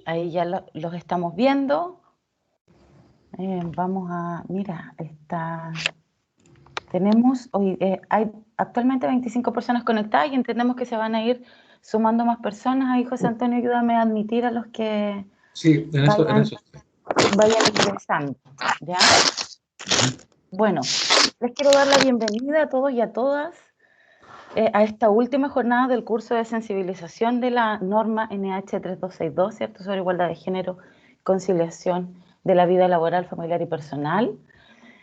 Ahí ya los estamos viendo. Vamos a, mira, tenemos hoy, hay actualmente 25 personas conectadas y entendemos que se van a ir sumando más personas. Ahí, José Antonio, ayúdame a admitir a los que sí, en eso. Vayan ingresando, ¿ya? Bueno, les quiero dar la bienvenida a todos y a todas a esta última jornada del curso de sensibilización de la norma NH 3262, ¿cierto?, sobre igualdad de género, conciliación de la vida laboral, familiar y personal.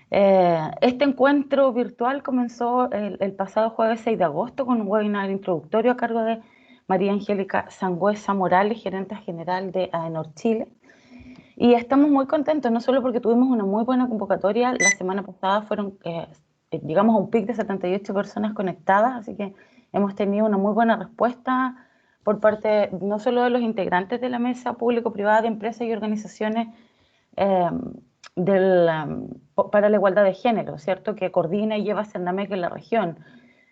Este encuentro virtual comenzó el pasado jueves 6 de agosto con un webinar introductorio a cargo de María Angélica Sangüesa Morales, gerente general de AENOR Chile. Y estamos muy contentos, no solo porque tuvimos una muy buena convocatoria, la semana pasada llegamos a un pic de 78 personas conectadas, así que hemos tenido una muy buena respuesta por parte no solo de los integrantes de la mesa público-privada de empresas y organizaciones para la igualdad de género, ¿cierto?, que coordina y lleva Cernamec en la región,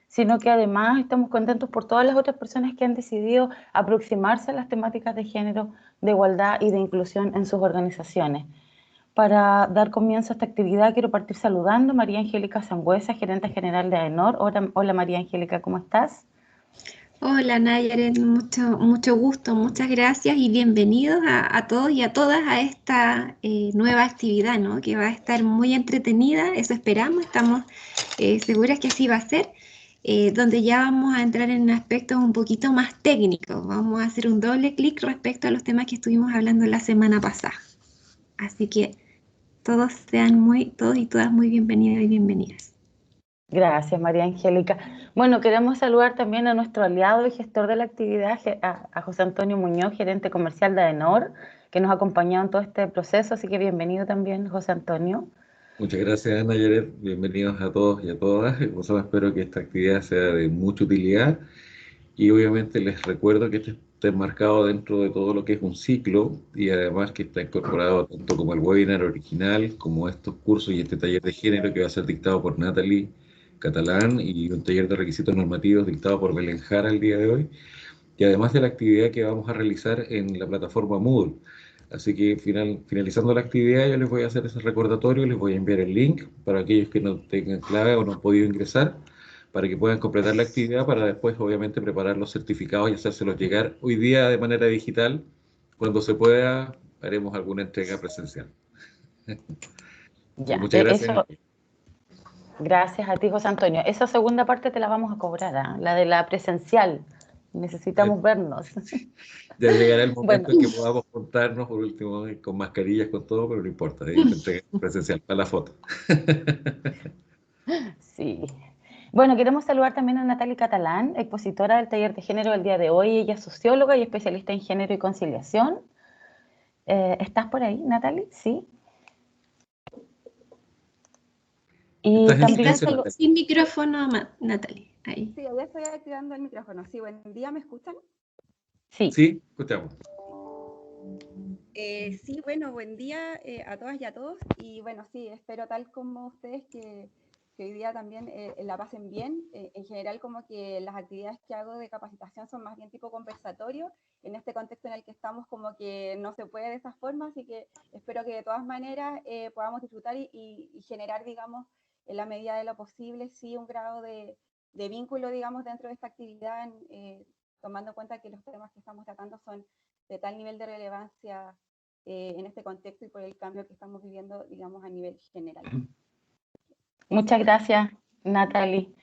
sino que además estamos contentos por todas las otras personas que han decidido aproximarse a las temáticas de género, de igualdad y de inclusión en sus organizaciones. Para dar comienzo a esta actividad quiero partir saludando a María Angélica Sangüesa, gerente general de AENOR. Hola María Angélica, ¿cómo estás? Hola Nayaret, mucho gusto, muchas gracias y bienvenidos a todos y a todas a esta nueva actividad, ¿no?, que va a estar muy entretenida, eso esperamos, estamos seguras que así va a ser, donde ya vamos a entrar en aspectos un poquito más técnicos, vamos a hacer un doble clic respecto a los temas que estuvimos hablando la semana pasada. Así que todos y todas muy bienvenidos y bienvenidas. Gracias, María Angélica. Bueno, queremos saludar también a nuestro aliado y gestor de la actividad, a José Antonio Muñoz, gerente comercial de AENOR, que nos ha acompañado en todo este proceso, así que bienvenido también, José Antonio. Muchas gracias, Nayaret. Bienvenidos a todos y a todas. Espero que esta actividad sea de mucha utilidad y obviamente les recuerdo que este está enmarcado dentro de todo lo que es un ciclo y además que está incorporado tanto como el webinar original, como estos cursos y este taller de género que va a ser dictado por Natalie Catalán y un taller de requisitos normativos dictado por Belén Jara el día de hoy, y además de la actividad que vamos a realizar en la plataforma Moodle. Así que finalizando la actividad yo les voy a hacer ese recordatorio, les voy a enviar el link para aquellos que no tengan clave o no han podido ingresar, para que puedan completar la actividad, para después obviamente preparar los certificados y hacérselos llegar hoy día de manera digital. Cuando se pueda haremos alguna entrega presencial. Ya, Muchas gracias. Gracias a ti, José Antonio. Esa segunda parte te la vamos a cobrar, ¿eh? La de la presencial. Necesitamos vernos. Ya llegará el momento Bueno, en que podamos juntarnos por último con mascarillas, con todo, pero no importa, ahí te entregué presencial para la foto. sí. Bueno, queremos saludar también a Natalie Catalán, expositora del taller de género del día de hoy. Ella es socióloga y especialista en género y conciliación. ¿Estás por ahí, Natalie? Sí. Y también sin micrófono, Natalie. Ahí. Sí, ya estoy activando el micrófono. Sí, buen día, ¿me escuchan? Sí. Sí, escuchamos. Sí, bueno, buen día a todas y a todos. Y bueno, sí, espero tal como ustedes que hoy día también la pasen bien. En general, como que las actividades que hago de capacitación son más bien tipo conversatorio. En este contexto en el que estamos, como que no se puede de esa forma, así que espero que de todas maneras podamos disfrutar y generar, digamos, en la medida de lo posible, sí, un grado de vínculo, digamos, dentro de esta actividad, tomando en cuenta que los temas que estamos tratando son de tal nivel de relevancia en este contexto y por el cambio que estamos viviendo, digamos, a nivel general. Muchas gracias, Natalie.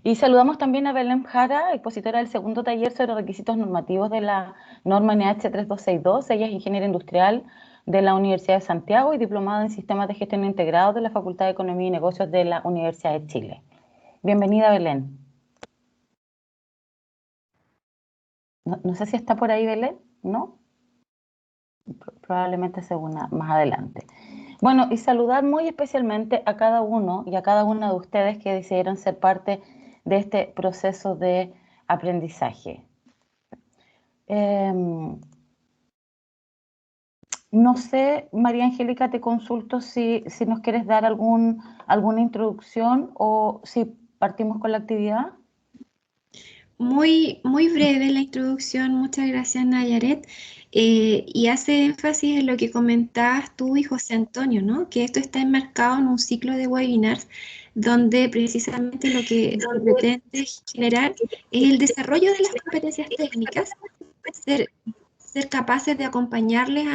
Y saludamos también a Belén Jara, expositora del segundo taller sobre requisitos normativos de la norma NH 3262. Ella es ingeniera industrial de la Universidad de Santiago y diplomada en sistemas de gestión integrados de la Facultad de Economía y Negocios de la Universidad de Chile. Bienvenida, Belén. No sé si está por ahí, Belén, ¿no? Probablemente se una más adelante. Bueno, y saludar muy especialmente a cada uno y a cada una de ustedes que decidieron ser parte de este proceso de aprendizaje. No sé, María Angélica, te consulto si nos quieres dar alguna introducción o si partimos con la actividad. Muy breve la introducción, muchas gracias Nayaret. Y hace énfasis en lo que comentabas tú y José Antonio, ¿no? Que esto está enmarcado en un ciclo de webinars donde precisamente lo que se pretende generar es el desarrollo de las competencias técnicas, ser, ser capaces de acompañarles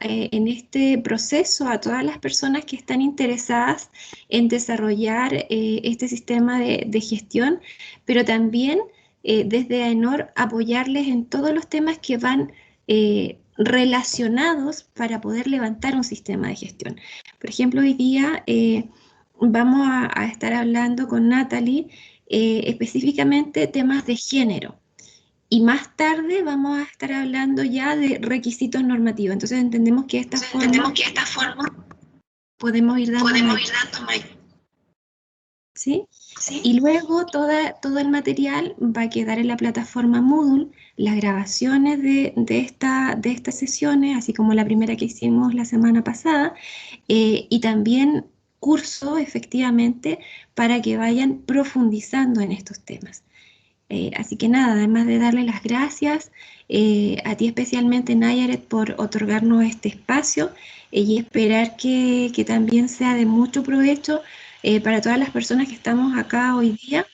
en este proceso a todas las personas que están interesadas en desarrollar este sistema de gestión, pero también desde AENOR apoyarles en todos los temas que van relacionados para poder levantar un sistema de gestión. Por ejemplo, hoy día vamos a estar hablando con Natalie específicamente temas de género. Y más tarde vamos a estar hablando ya de requisitos normativos. Entonces entendemos que de esta forma podemos ir dando mayor. ¿Sí? Y luego todo el material va a quedar en la plataforma Moodle, las grabaciones de estas sesiones, así como la primera que hicimos la semana pasada, y también curso efectivamente para que vayan profundizando en estos temas. Así que nada, además de darle las gracias a ti especialmente Nayaret por otorgarnos este espacio y esperar que también sea de mucho provecho para todas las personas que estamos acá hoy día,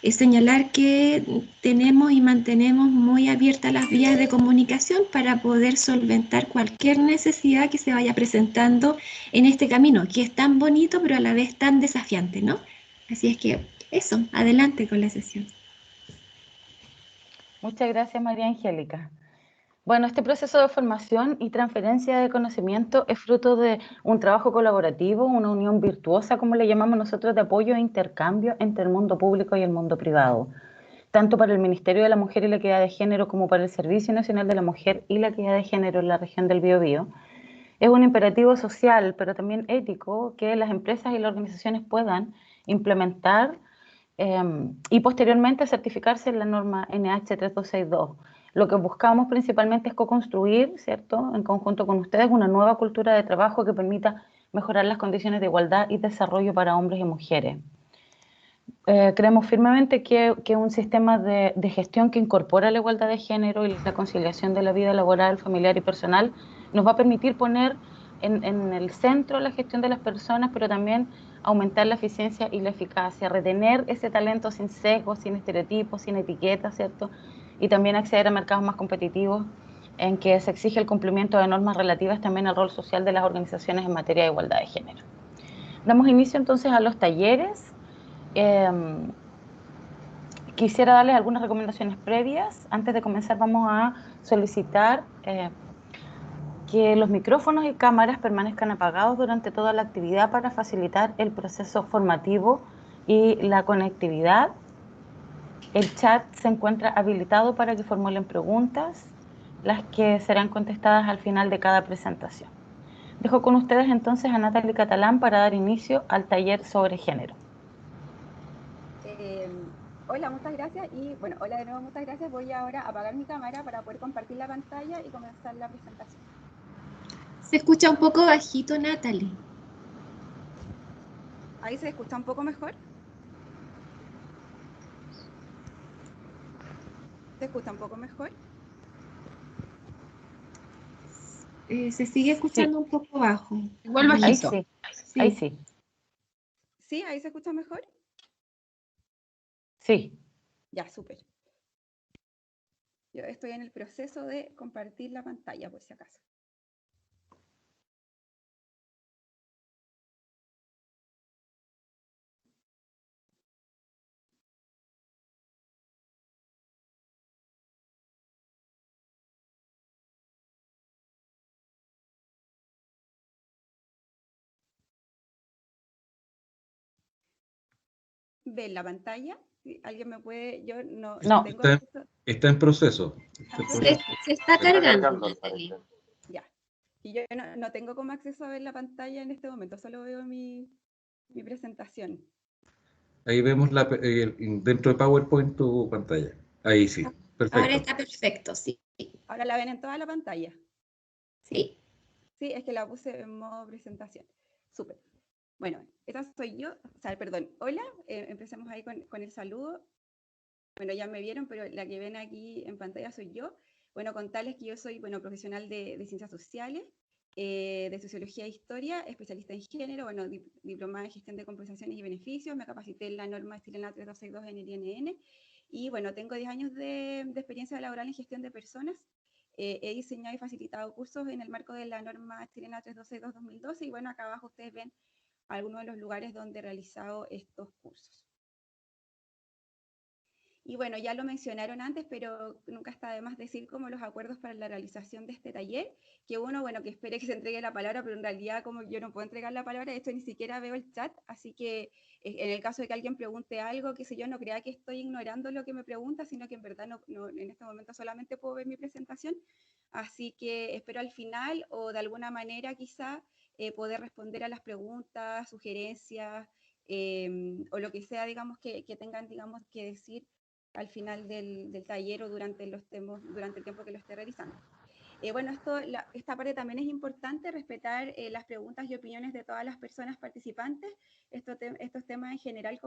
es señalar que tenemos y mantenemos muy abiertas las vías de comunicación para poder solventar cualquier necesidad que se vaya presentando en este camino, que es tan bonito pero a la vez tan desafiante, ¿no? Así es que eso, adelante con la sesión. Muchas gracias, María Angélica. Bueno, este proceso de formación y transferencia de conocimiento es fruto de un trabajo colaborativo, una unión virtuosa, como le llamamos nosotros, de apoyo e intercambio entre el mundo público y el mundo privado, tanto para el Ministerio de la Mujer y la Equidad de Género como para el Servicio Nacional de la Mujer y la Equidad de Género en la región del Biobío. Es un imperativo social, pero también ético, que las empresas y las organizaciones puedan implementar y posteriormente certificarse en la norma NH 3262. Lo que buscamos principalmente es co-construir, ¿cierto?, en conjunto con ustedes, una nueva cultura de trabajo que permita mejorar las condiciones de igualdad y desarrollo para hombres y mujeres. Creemos firmemente que un sistema de gestión que incorpora la igualdad de género y la conciliación de la vida laboral, familiar y personal nos va a permitir poner en el centro la gestión de las personas, pero también aumentar la eficiencia y la eficacia, retener ese talento sin sesgos, sin estereotipos, sin etiquetas, ¿cierto? Y también acceder a mercados más competitivos en que se exige el cumplimiento de normas relativas también al rol social de las organizaciones en materia de igualdad de género. Damos inicio entonces a los talleres. Quisiera darles algunas recomendaciones previas. Antes de comenzar vamos a solicitar que los micrófonos y cámaras permanezcan apagados durante toda la actividad para facilitar el proceso formativo y la conectividad. El chat se encuentra habilitado para que formulen preguntas, las que serán contestadas al final de cada presentación. Dejo con ustedes entonces a Natalie Catalán para dar inicio al taller sobre género. Hola, muchas gracias. Y bueno, hola de nuevo, muchas gracias. Voy ahora a apagar mi cámara para poder compartir la pantalla y comenzar la presentación. Se escucha un poco bajito, Natalie. ¿Ahí se escucha un poco mejor? ¿Se escucha un poco mejor? Se sigue escuchando un poco bajo. Igual bajito. Ahí sí, ahí sí. ¿Sí? ¿Ahí se escucha mejor? Sí. Ya, súper. Yo estoy en el proceso de compartir la pantalla, por si acaso. ¿Ven la pantalla? ¿Alguien me puede? Yo no tengo acceso. Está en proceso. Se está cargando, Natalie. Ya. Y yo no tengo como acceso a ver la pantalla en este momento, solo veo mi presentación. Ahí vemos dentro de PowerPoint tu pantalla. Ahí sí. Perfecto. Ahora está perfecto, sí. ¿Ahora la ven en toda la pantalla? Sí. Sí, es que la puse en modo presentación. Súper. Bueno, esta soy yo. O sea, perdón. Hola, empecemos ahí con el saludo. bueno, ya me vieron, pero la que ven aquí en pantalla soy yo. Bueno, contarles que yo soy, bueno, profesional de ciencias sociales, de sociología e historia, especialista en género, bueno, diplomada en gestión de compensaciones y beneficios, me capacité en la norma chilena 3262 en el INN, y bueno, tengo 10 años de experiencia laboral en gestión de personas. He diseñado y facilitado cursos en el marco de la norma chilena 3262-2012, y bueno, acá abajo ustedes ven algunos de los lugares donde he realizado estos cursos. Y bueno, ya lo mencionaron antes, pero nunca está de más decir como los acuerdos para la realización de este taller, que uno, bueno, que espere que se entregue la palabra, pero en realidad como yo no puedo entregar la palabra, de hecho ni siquiera veo el chat, así que en el caso de que alguien pregunte algo, qué sé yo, no crea que estoy ignorando lo que me pregunta, sino que en verdad en este momento solamente puedo ver mi presentación, así que espero al final o de alguna manera quizá poder responder a las preguntas, sugerencias, o lo que sea, digamos, que tengan, digamos, que decir al final del taller o durante el tiempo que lo esté realizando. Bueno, esta parte también es importante, respetar las preguntas y opiniones de todas las personas participantes. Estos temas en general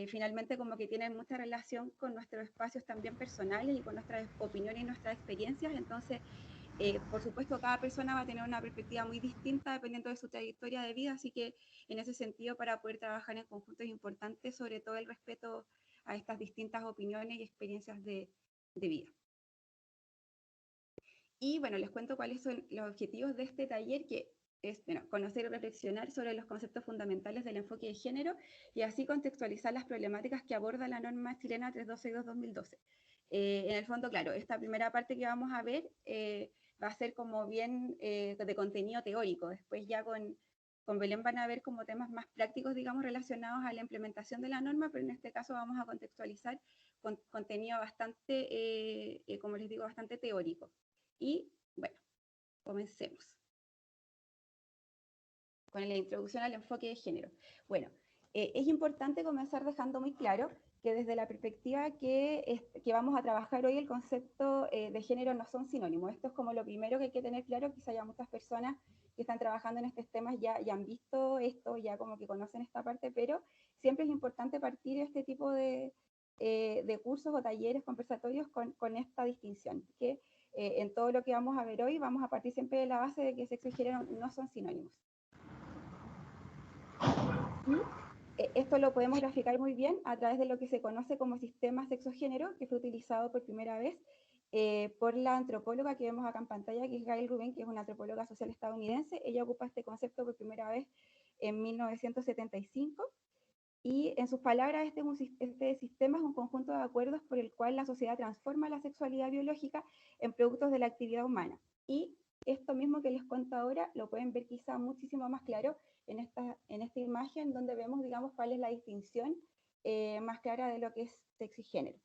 finalmente como que tienen mucha relación con nuestros espacios también personales y con nuestras opiniones y nuestras experiencias. Entonces, por supuesto, cada persona va a tener una perspectiva muy distinta dependiendo de su trayectoria de vida, así que en ese sentido, para poder trabajar en conjunto es importante, sobre todo el respeto a estas distintas opiniones y experiencias de vida. Y bueno, les cuento cuáles son los objetivos de este taller, que es conocer y reflexionar sobre los conceptos fundamentales del enfoque de género y así contextualizar las problemáticas que aborda la norma chilena 3262-2012. En el fondo, claro, esta primera parte que vamos a ver va a ser como bien de contenido teórico. Después ya con Belén van a ver como temas más prácticos, digamos, relacionados a la implementación de la norma, pero en este caso vamos a contextualizar con contenido bastante, como les digo, bastante teórico. Y bueno, comencemos con la introducción al enfoque de género. Bueno, es importante comenzar dejando muy claro que desde la perspectiva que vamos a trabajar hoy, el concepto de género no son sinónimos. Esto es como lo primero que hay que tener claro. Quizá ya muchas personas que están trabajando en estos temas ya han visto esto, ya como que conocen esta parte, pero siempre es importante partir este tipo de cursos o talleres conversatorios con esta distinción, que en todo lo que vamos a ver hoy vamos a partir siempre de la base de que sexo y género no son sinónimos. Esto lo podemos graficar muy bien a través de lo que se conoce como sistema sexo-género, que fue utilizado por primera vez por la antropóloga que vemos acá en pantalla, que es Gail Rubin, que es una antropóloga social estadounidense. Ella ocupa este concepto por primera vez en 1975. Y en sus palabras, este sistema es un conjunto de acuerdos por el cual la sociedad transforma la sexualidad biológica en productos de la actividad humana. Y esto mismo que les cuento ahora lo pueden ver quizá muchísimo más claro en esta imagen, donde vemos, digamos, cuál es la distinción más clara de lo que es sexo y género.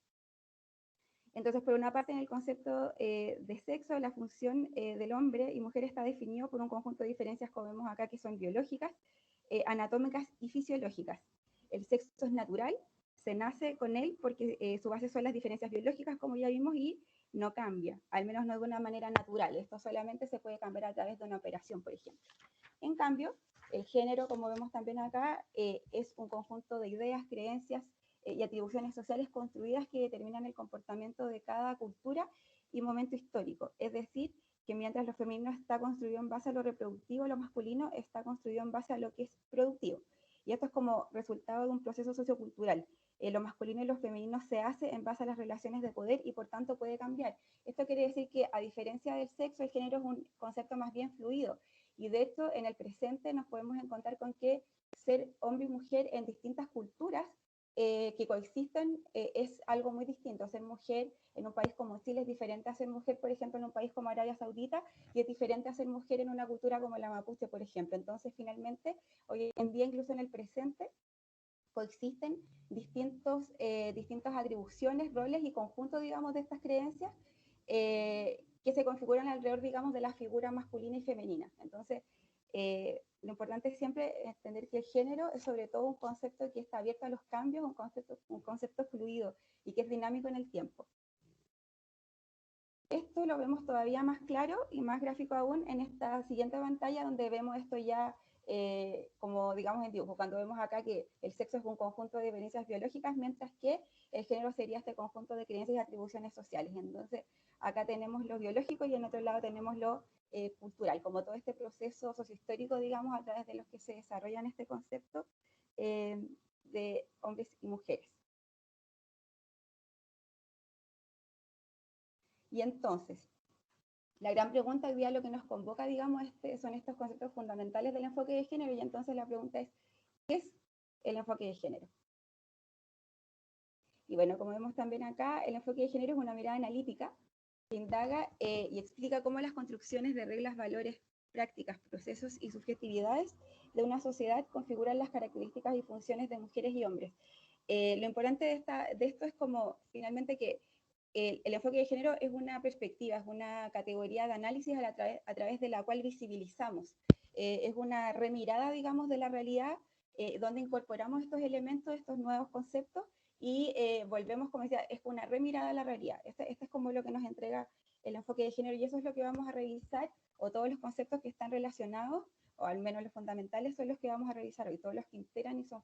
Entonces, por una parte, en el concepto de sexo, la función del hombre y mujer está definido por un conjunto de diferencias, como vemos acá, que son biológicas, anatómicas y fisiológicas. El sexo es natural, se nace con él porque su base son las diferencias biológicas, como ya vimos, y no cambia, al menos no de una manera natural. Esto solamente se puede cambiar a través de una operación, por ejemplo. En cambio, el género, como vemos también acá, es un conjunto de ideas, creencias y atribuciones sociales construidas que determinan el comportamiento de cada cultura y momento histórico. Es decir, que mientras lo femenino está construido en base a lo reproductivo, lo masculino está construido en base a lo que es productivo. Y esto es como resultado de un proceso sociocultural. Lo masculino y lo femenino se hace en base a las relaciones de poder y por tanto puede cambiar. Esto quiere decir que, a diferencia del sexo, el género es un concepto más bien fluido. Y de hecho, en el presente nos podemos encontrar con que ser hombre y mujer en distintas culturas que coexisten es algo muy distinto. Ser mujer en un país como Chile es diferente a ser mujer, por ejemplo, en un país como Arabia Saudita, y es diferente a ser mujer en una cultura como la mapuche, por ejemplo. Entonces, finalmente, hoy en día, incluso en el presente, coexisten distintas atribuciones, roles y conjuntos, digamos, de estas creencias que se configuran alrededor, digamos, de la figura masculina y femenina. Entonces, lo importante es siempre entender que el género es sobre todo un concepto que está abierto a los cambios, un concepto fluido y que es dinámico en el tiempo. Esto lo vemos todavía más claro y más gráfico aún en esta siguiente pantalla, donde vemos esto ya como digamos en dibujo, cuando vemos acá que el sexo es un conjunto de experiencias biológicas, mientras que el género sería este conjunto de creencias y atribuciones sociales. Entonces, acá tenemos lo biológico y en otro lado tenemos lo cultural, como todo este proceso sociohistórico, digamos, a través de los que se desarrollan este concepto de hombres y mujeres. Y entonces, la gran pregunta hoy día, lo que nos convoca, digamos, son estos conceptos fundamentales del enfoque de género, y entonces la pregunta es, ¿qué es el enfoque de género? Y bueno, como vemos también acá, el enfoque de género es una mirada analítica que indaga y explica cómo las construcciones de reglas, valores, prácticas, procesos y subjetividades de una sociedad configuran las características y funciones de mujeres y hombres. Lo importante de esto es como finalmente que el enfoque de género es una perspectiva, es una categoría de análisis a través de la cual visibilizamos. Es una remirada, digamos, de la realidad, donde incorporamos estos elementos, estos nuevos conceptos, y volvemos, como decía, es una remirada a la realidad. Este es como lo que nos entrega el enfoque de género, y eso es lo que vamos a revisar, o todos los conceptos que están relacionados, o al menos los fundamentales, son los que vamos a revisar hoy, todos los que integran y son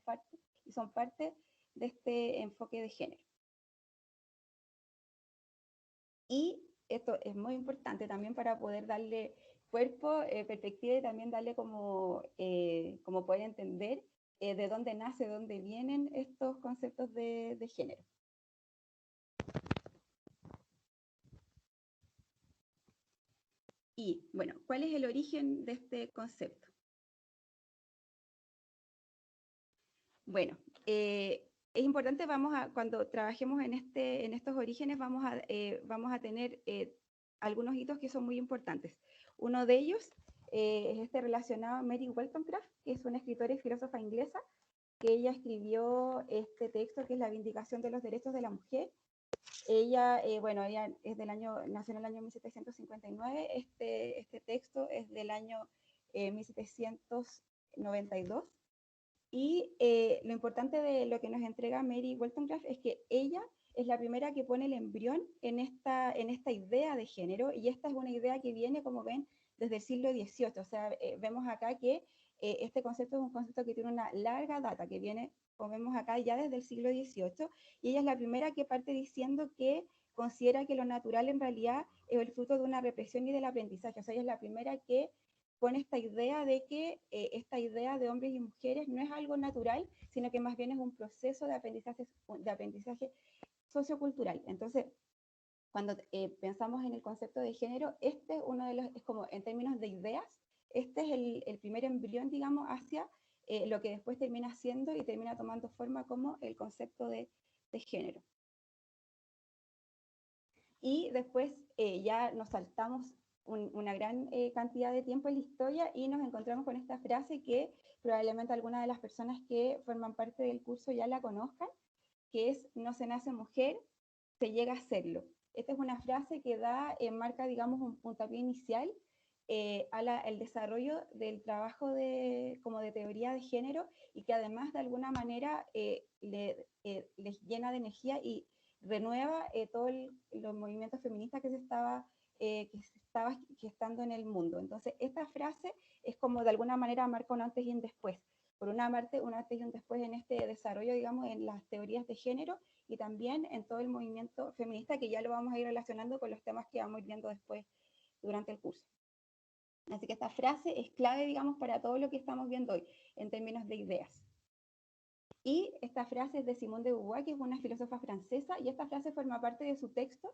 parte de este enfoque de género. Y esto es muy importante también para poder darle cuerpo, perspectiva, y también darle como poder entender de dónde nace, de dónde vienen estos conceptos de género. Y bueno, ¿cuál es el origen de este concepto? Bueno, es importante, cuando trabajemos en estos orígenes, vamos a tener algunos hitos que son muy importantes. Uno de ellos es este relacionado a Mary Wollstonecraft, que es una escritora y filósofa inglesa, que ella escribió este texto que es La Vindicación de los Derechos de la Mujer. Ella, ella nació en el año 1759, este texto es del año 1792. Y lo importante de lo que nos entrega Mary Wollstonecraft es que ella es la primera que pone el embrión en esta idea de género, y esta es una idea que viene, como ven, desde el siglo XVIII. O sea, vemos acá que este concepto es un concepto que tiene una larga data, que viene, como vemos acá, ya desde el siglo XVIII, y ella es la primera que parte diciendo que considera que lo natural en realidad es el fruto de una represión y del aprendizaje. O sea, ella es la primera que pone esta idea de que esta idea de hombres y mujeres no es algo natural, sino que más bien es un proceso de aprendizaje sociocultural. Entonces, cuando pensamos en el concepto de género, este es uno de los, es como en términos de ideas, este es el primer embrión, digamos, hacia lo que después termina siendo y termina tomando forma como el concepto de género. Y después ya nos saltamos una gran cantidad de tiempo en la historia y nos encontramos con esta frase que probablemente algunas de las personas que forman parte del curso ya la conozcan, que es: no se nace mujer, se llega a serlo. Esta es una frase que marca, digamos, un puntapié inicial al desarrollo del trabajo como de teoría de género, y que además de alguna manera les llena de energía y renueva todos los movimientos feministas que se estaba gestando en el mundo. Entonces, esta frase es como de alguna manera marca un antes y un después. Por una parte, un antes y un después en este desarrollo, digamos, en las teorías de género, y también en todo el movimiento feminista, que ya lo vamos a ir relacionando con los temas que vamos a ir viendo después durante el curso. Así que esta frase es clave, digamos, para todo lo que estamos viendo hoy, en términos de ideas. Y esta frase es de Simone de Beauvoir, que es una filósofa francesa, y esta frase forma parte de su texto,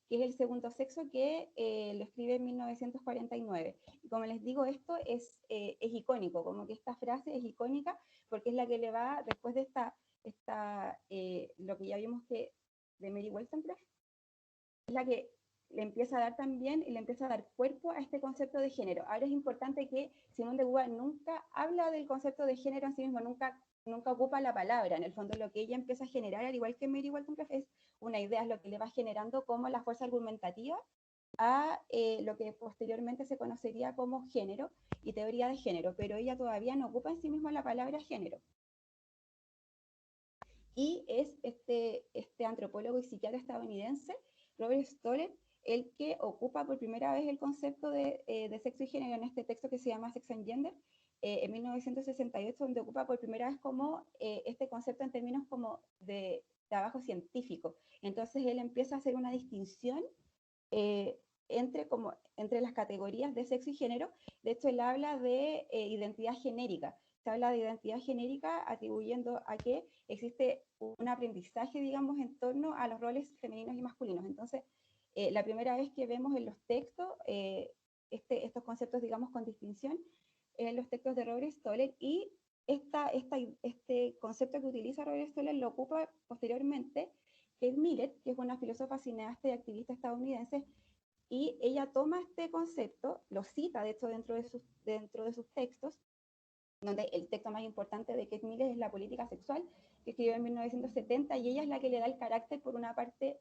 que es El segundo sexo, que lo escribe en 1949. Y como les digo, esto es icónico, como que esta frase es icónica, porque es la que le va, después de lo que ya vimos que de Mary Wollstonecraft, es la que le empieza a dar también, y le empieza a dar cuerpo a este concepto de género. Ahora es importante que Simone de Beauvoir nunca habla del concepto de género en sí mismo, nunca ocupa la palabra. En el fondo, lo que ella empieza a generar, al igual que Mary Wollstonecraft, es una idea, es lo que le va generando como la fuerza argumentativa a lo que posteriormente se conocería como género y teoría de género, pero ella todavía no ocupa en sí misma la palabra género. Y es este antropólogo y psiquiatra estadounidense, Robert Stoller, el que ocupa por primera vez el concepto de sexo y género en este texto que se llama Sex and Gender, en 1968, donde ocupa por primera vez como este concepto en términos como de trabajo científico. Entonces él empieza a hacer una distinción entre las categorías de sexo y género. De hecho, él habla de identidad genérica. Se habla de identidad genérica atribuyendo a que existe un aprendizaje, digamos, en torno a los roles femeninos y masculinos. Entonces, la primera vez que vemos en los textos estos conceptos, digamos, con distinción, en los textos de Robert Stoller, y este concepto que utiliza Robert Stoller lo ocupa posteriormente Kate Millett, que es una filósofa, cineasta y activista estadounidense, y ella toma este concepto, lo cita de hecho dentro de sus textos, donde el texto más importante de Kate Millett es La política sexual, que escribió en 1970, y ella es la que le da el carácter, por una parte,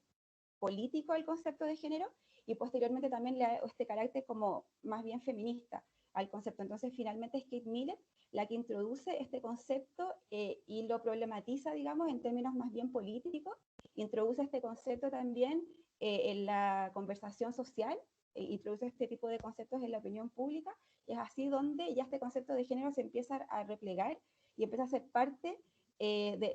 político al concepto de género, y posteriormente también le da este carácter como más bien feminista al concepto. Entonces, finalmente es Kate Millett la que introduce este concepto y lo problematiza, digamos, en términos más bien políticos. Introduce este concepto también en la conversación social, introduce este tipo de conceptos en la opinión pública, y es así donde ya este concepto de género se empieza a replegar y empieza a ser parte,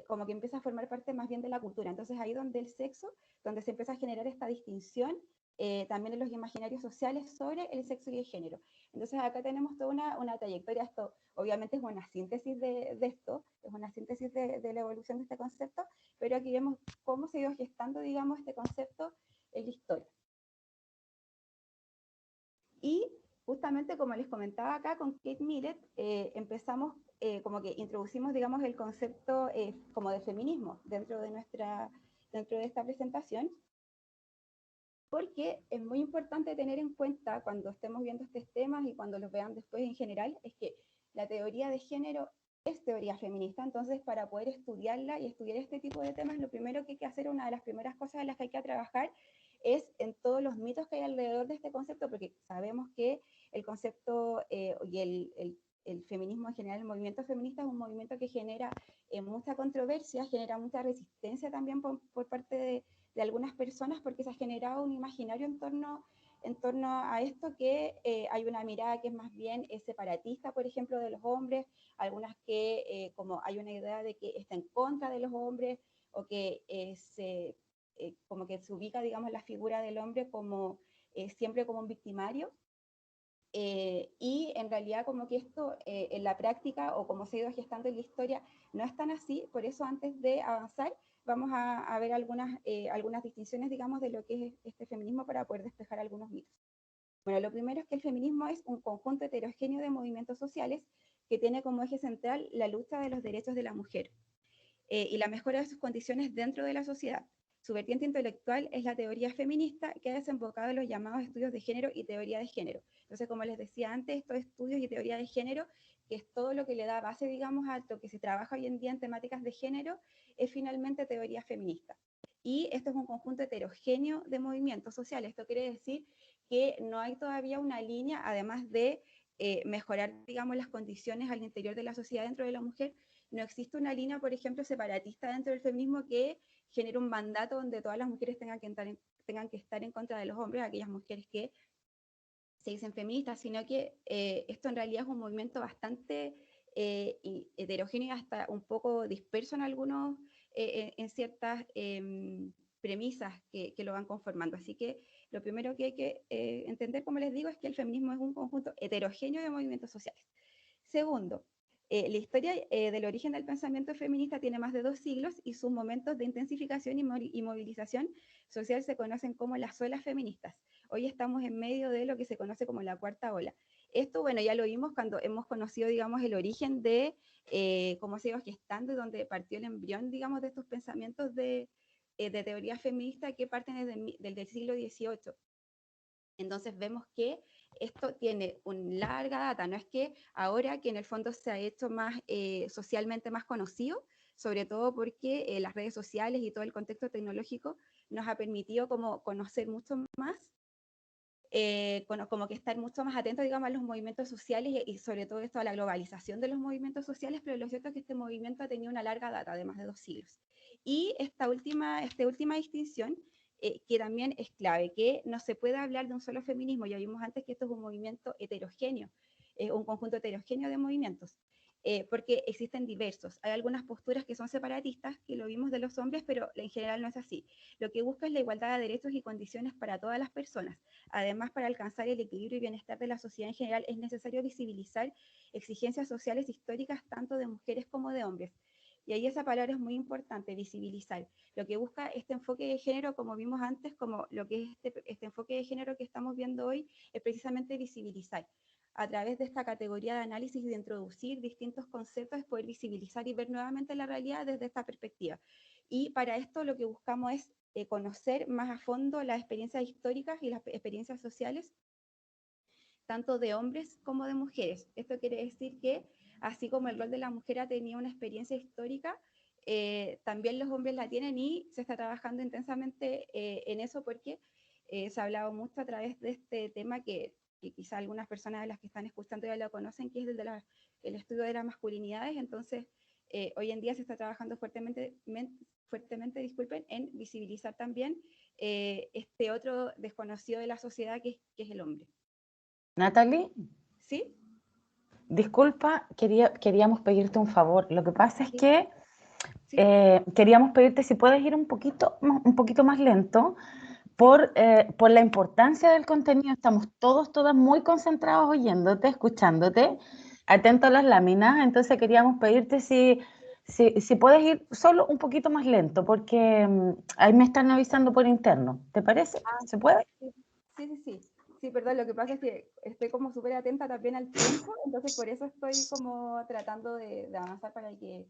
como que empieza a formar parte más bien de la cultura. Entonces ahí donde el sexo, donde se empieza a generar esta distinción también en los imaginarios sociales sobre el sexo y el género. Entonces acá tenemos toda una trayectoria. Esto obviamente es una síntesis de esto, es una síntesis de la evolución de este concepto, pero aquí vemos cómo se ha ido gestando, digamos, este concepto en la historia. Y justamente como les comentaba acá con Kate Millett, empezamos como que introducimos, digamos, el concepto como de feminismo dentro de esta presentación, porque es muy importante tener en cuenta cuando estemos viendo estos temas y cuando los vean después en general, es que la teoría de género es teoría feminista. Entonces, para poder estudiarla y estudiar este tipo de temas, lo primero que hay que hacer, una de las primeras cosas en las que hay que trabajar, es en todos los mitos que hay alrededor de este concepto, porque sabemos que el concepto y el feminismo en general, el movimiento feminista, es un movimiento que genera mucha controversia, genera mucha resistencia también por parte de algunas personas, porque se ha generado un imaginario en torno a esto, que hay una mirada que es más bien separatista, por ejemplo, de los hombres, algunas que como hay una idea de que está en contra de los hombres, o que como que se ubica, digamos, la figura del hombre como siempre como un victimario. Y en realidad como que esto en la práctica, o como se ha ido gestando en la historia, no es tan así. Por eso, antes de avanzar, vamos a ver algunas distinciones, digamos, de lo que es este feminismo, para poder despejar algunos mitos. Bueno, lo primero es que el feminismo es un conjunto heterogéneo de movimientos sociales que tiene como eje central la lucha de los derechos de la mujer y la mejora de sus condiciones dentro de la sociedad. Su vertiente intelectual es la teoría feminista, que ha desembocado en los llamados estudios de género y teoría de género. Entonces, como les decía antes, estos estudios y teoría de género, que es todo lo que le da base, digamos, a lo que se trabaja hoy en día en temáticas de género, es finalmente teoría feminista. Y esto es un conjunto heterogéneo de movimientos sociales. Esto quiere decir que no hay todavía una línea, además de mejorar, digamos, las condiciones al interior de la sociedad dentro de la mujer. No existe una línea, por ejemplo, separatista dentro del feminismo que genere un mandato donde todas las mujeres tengan que estar en contra de los hombres, aquellas mujeres que se dicen feministas, sino que esto en realidad es un movimiento bastante heterogéneo, hasta un poco disperso en algunos, en ciertas premisas que lo van conformando. Así que lo primero que hay que entender, como les digo, es que el feminismo es un conjunto heterogéneo de movimientos sociales. Segundo, la historia del origen del pensamiento feminista tiene más de 2 siglos, y sus momentos de intensificación y movilización social se conocen como las olas feministas. Hoy estamos en medio de lo que se conoce como la cuarta ola. Esto, bueno, ya lo vimos cuando hemos conocido, digamos, el origen de cómo se iba gestando y donde partió el embrión, digamos, de estos pensamientos de teoría feminista que parten desde el siglo XVIII. Entonces vemos que esto tiene una larga data, no es que ahora que en el fondo se ha hecho más socialmente más conocido, sobre todo porque las redes sociales y todo el contexto tecnológico nos ha permitido como conocer mucho más, como que estar mucho más atentos, digamos, a los movimientos sociales y sobre todo esto a la globalización de los movimientos sociales, pero lo cierto es que este movimiento ha tenido una larga data de más de 2 siglos. Y esta última distinción, que también es clave, que no se puede hablar de un solo feminismo. Ya vimos antes que esto es un movimiento heterogéneo. un conjunto heterogéneo de movimientos. Porque existen diversos. Hay algunas posturas que son separatistas, que lo vimos de los hombres, pero en general no es así. Lo que busca es la igualdad de derechos y condiciones para todas las personas. Además, para alcanzar el equilibrio y bienestar de la sociedad en general, es necesario visibilizar exigencias sociales históricas tanto de mujeres como de hombres. Y ahí esa palabra es muy importante, visibilizar. Lo que busca este enfoque de género, como vimos antes, como lo que es este enfoque de género que estamos viendo hoy, es precisamente visibilizar. A través de esta categoría de análisis y de introducir distintos conceptos, es poder visibilizar y ver nuevamente la realidad desde esta perspectiva. Y para esto lo que buscamos es conocer más a fondo las experiencias históricas y las experiencias sociales, tanto de hombres como de mujeres. Esto quiere decir que, así como el rol de la mujer ha tenido una experiencia histórica, también los hombres la tienen y se está trabajando intensamente en eso porque se ha hablado mucho a través de este tema que quizá algunas personas de las que están escuchando ya lo conocen, que es el estudio de las masculinidades. Entonces, hoy en día se está trabajando fuertemente, disculpen, en visibilizar también este otro desconocido de la sociedad que es el hombre. Natalie, ¿Sí? disculpa, queríamos pedirte un favor. Lo que pasa es Sí. que Sí. queríamos pedirte si puedes ir un poquito más lento por la importancia del contenido. Estamos todas muy concentrados oyéndote, escuchándote, atentos a las láminas. Entonces queríamos pedirte si puedes ir solo un poquito más lento, porque ahí me están avisando por interno. ¿Te parece? ¿Se puede? Sí. Sí, perdón, lo que pasa es que estoy como súper atenta también al tiempo, entonces por eso estoy como tratando de avanzar para que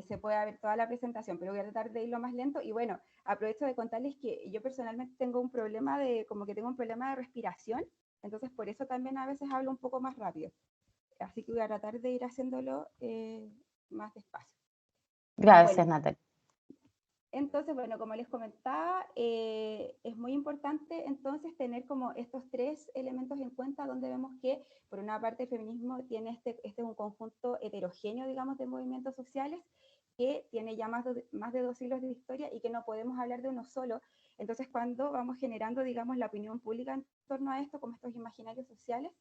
se pueda ver toda la presentación, pero voy a tratar de irlo más lento. Y bueno, aprovecho de contarles que yo personalmente tengo un problema de respiración, entonces por eso también a veces hablo un poco más rápido. Así que voy a tratar de ir haciéndolo más despacio. Gracias, Bueno, Natalie. entonces, bueno, como les comentaba, es muy importante entonces tener como estos tres elementos en cuenta, donde vemos que, por una parte, el feminismo tiene este es un conjunto heterogéneo, digamos, de movimientos sociales, que tiene ya más de 2 siglos de historia y que no podemos hablar de uno solo. Entonces, cuando vamos generando, digamos, la opinión pública en torno a esto, como estos imaginarios sociales,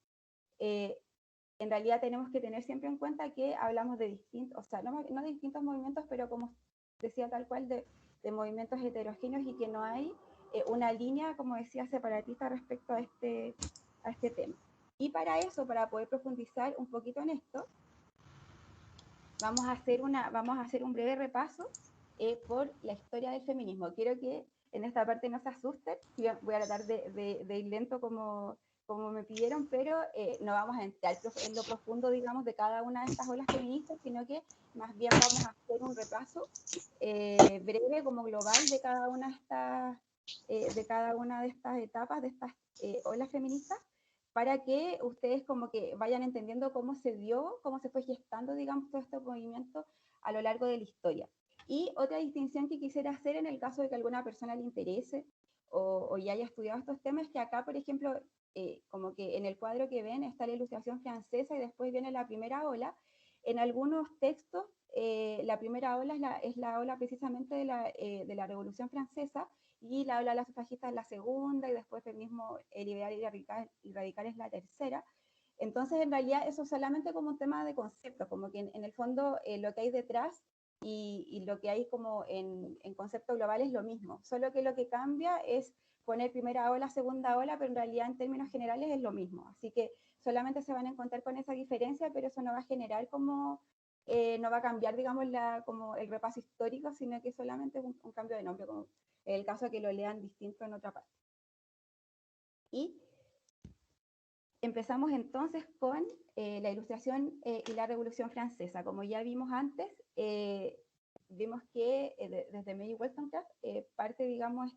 en realidad tenemos que tener siempre en cuenta que hablamos de distintos, o sea, no de distintos movimientos, pero como decía tal cual, de movimientos heterogéneos y que no hay una línea, como decía, separatista respecto a este tema. Y para eso, para poder profundizar un poquito en esto, vamos a hacer un breve repaso por la historia del feminismo. Quiero que en esta parte no se asusten, voy a tratar de ir lento como me pidieron, pero no vamos a entrar en lo profundo, digamos, de cada una de estas olas feministas, sino que más bien vamos a hacer un repaso breve, como global, de cada una de estas etapas, de estas olas feministas, para que ustedes como que vayan entendiendo cómo se dio, cómo se fue gestando, digamos, todo este movimiento a lo largo de la historia. Y otra distinción que quisiera hacer en el caso de que alguna persona le interese o ya haya estudiado estos temas, es que acá, por ejemplo, como que en el cuadro que ven está la Ilustración francesa y después viene la primera ola. En algunos textos, la primera ola es la ola precisamente de la Revolución Francesa, y la ola de las sufragistas es la segunda, y después feminismo liberal y radical es la tercera. Entonces, en realidad, eso es solamente como un tema de conceptos, como que en el fondo lo que hay detrás y lo que hay como en concepto global es lo mismo, solo que lo que cambia es poner primera ola, segunda ola, pero en realidad en términos generales es lo mismo. Así que solamente se van a encontrar con esa diferencia, pero eso no va a generar como, no va a cambiar, digamos, como el repaso histórico, sino que solamente es un cambio de nombre, como en el caso de que lo lean distinto en otra parte. Y empezamos entonces con la Ilustración y la Revolución Francesa. Como ya vimos antes, vimos que desde Mary Wollstonecraft parte, digamos,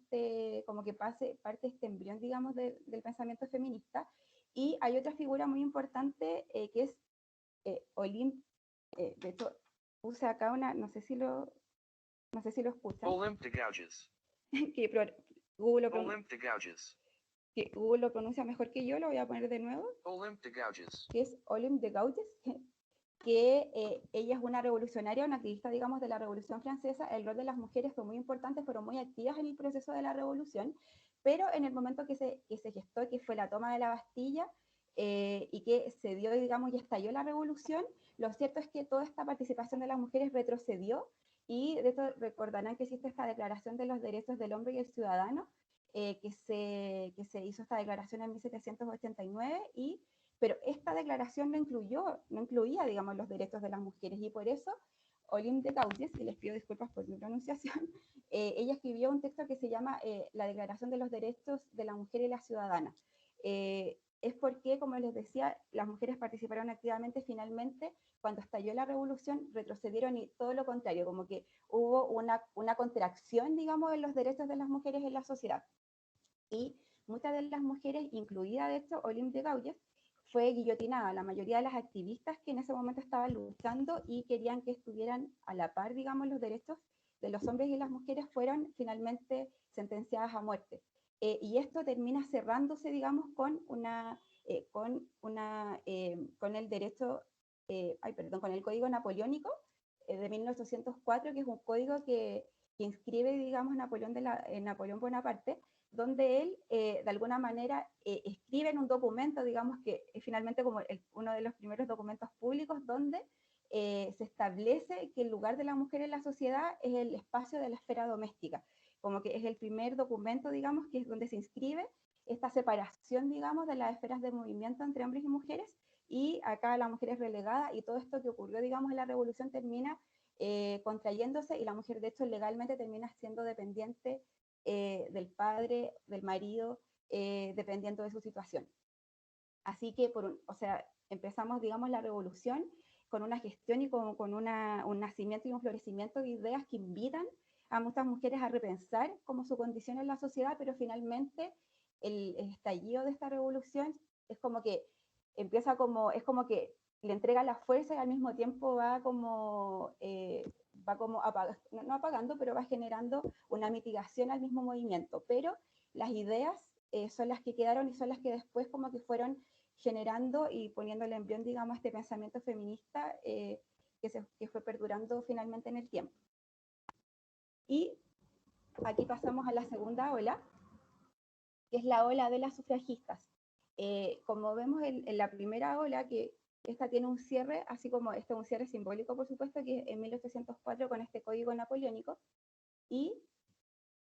parte este embrión, digamos, del pensamiento feminista. Y hay otra figura muy importante que es Olympe. De hecho, puse acá una, no sé si lo escuchan. Olympe de Gouges. que Google lo pronuncia mejor que yo, lo voy a poner de nuevo. Olympe de Gouges. Que es Olympe de Gouges, que ella es una revolucionaria, una activista, digamos, de la Revolución Francesa. El rol de las mujeres fue muy importante, fueron muy activas en el proceso de la revolución, pero en el momento que se gestó, que fue la toma de la Bastilla, y que se dio, digamos, y estalló la revolución, lo cierto es que toda esta participación de las mujeres retrocedió, y de esto recordarán que existe esta Declaración de los Derechos del Hombre y el Ciudadano, que se hizo esta declaración en 1789, pero esta declaración no incluía, digamos, los derechos de las mujeres, y por eso Olympe de Gaudiès, y les pido disculpas por mi pronunciación, ella escribió un texto que se llama La Declaración de los Derechos de la Mujer y la Ciudadana. Es porque, como les decía, las mujeres participaron activamente. Finalmente, cuando estalló la revolución, retrocedieron, y todo lo contrario, como que hubo una contracción, digamos, en los derechos de las mujeres en la sociedad. Y muchas de las mujeres, incluida de hecho Olympe de Gaudiès, fue guillotinada. La mayoría de las activistas que en ese momento estaban luchando y querían que estuvieran a la par, digamos, los derechos de los hombres y las mujeres, fueron finalmente sentenciadas a muerte. Y esto termina cerrándose, digamos, con el derecho, con el Código Napoleónico de 1804, que es un código que inscribe, digamos, Napoleón Bonaparte, donde él, de alguna manera, escribe en un documento, digamos, que es finalmente como uno de los primeros documentos públicos, donde se establece que el lugar de la mujer en la sociedad es el espacio de la esfera doméstica, como que es el primer documento, digamos, que es donde se inscribe esta separación, digamos, de las esferas de movimiento entre hombres y mujeres, y acá la mujer es relegada, y todo esto que ocurrió, digamos, en la revolución termina contrayéndose, y la mujer, de hecho, legalmente termina siendo dependiente del padre, del marido, dependiendo de su situación. Así que, empezamos, digamos, la revolución con una gestión y con un nacimiento y un florecimiento de ideas que invitan a muchas mujeres a repensar como su condición en la sociedad, pero finalmente el estallido de esta revolución es como que es como que le entrega la fuerza, y al mismo tiempo no apagando, pero va generando una mitigación al mismo movimiento. Pero las ideas son las que quedaron, y son las que después como que fueron generando y poniendo el embrión, digamos, a este pensamiento feminista que fue perdurando finalmente en el tiempo. Y aquí pasamos a la segunda ola, que es la ola de las sufragistas. Como vemos en la primera ola, que esta tiene un cierre, así como este es un cierre simbólico, por supuesto, que es en 1804 con este código napoleónico, y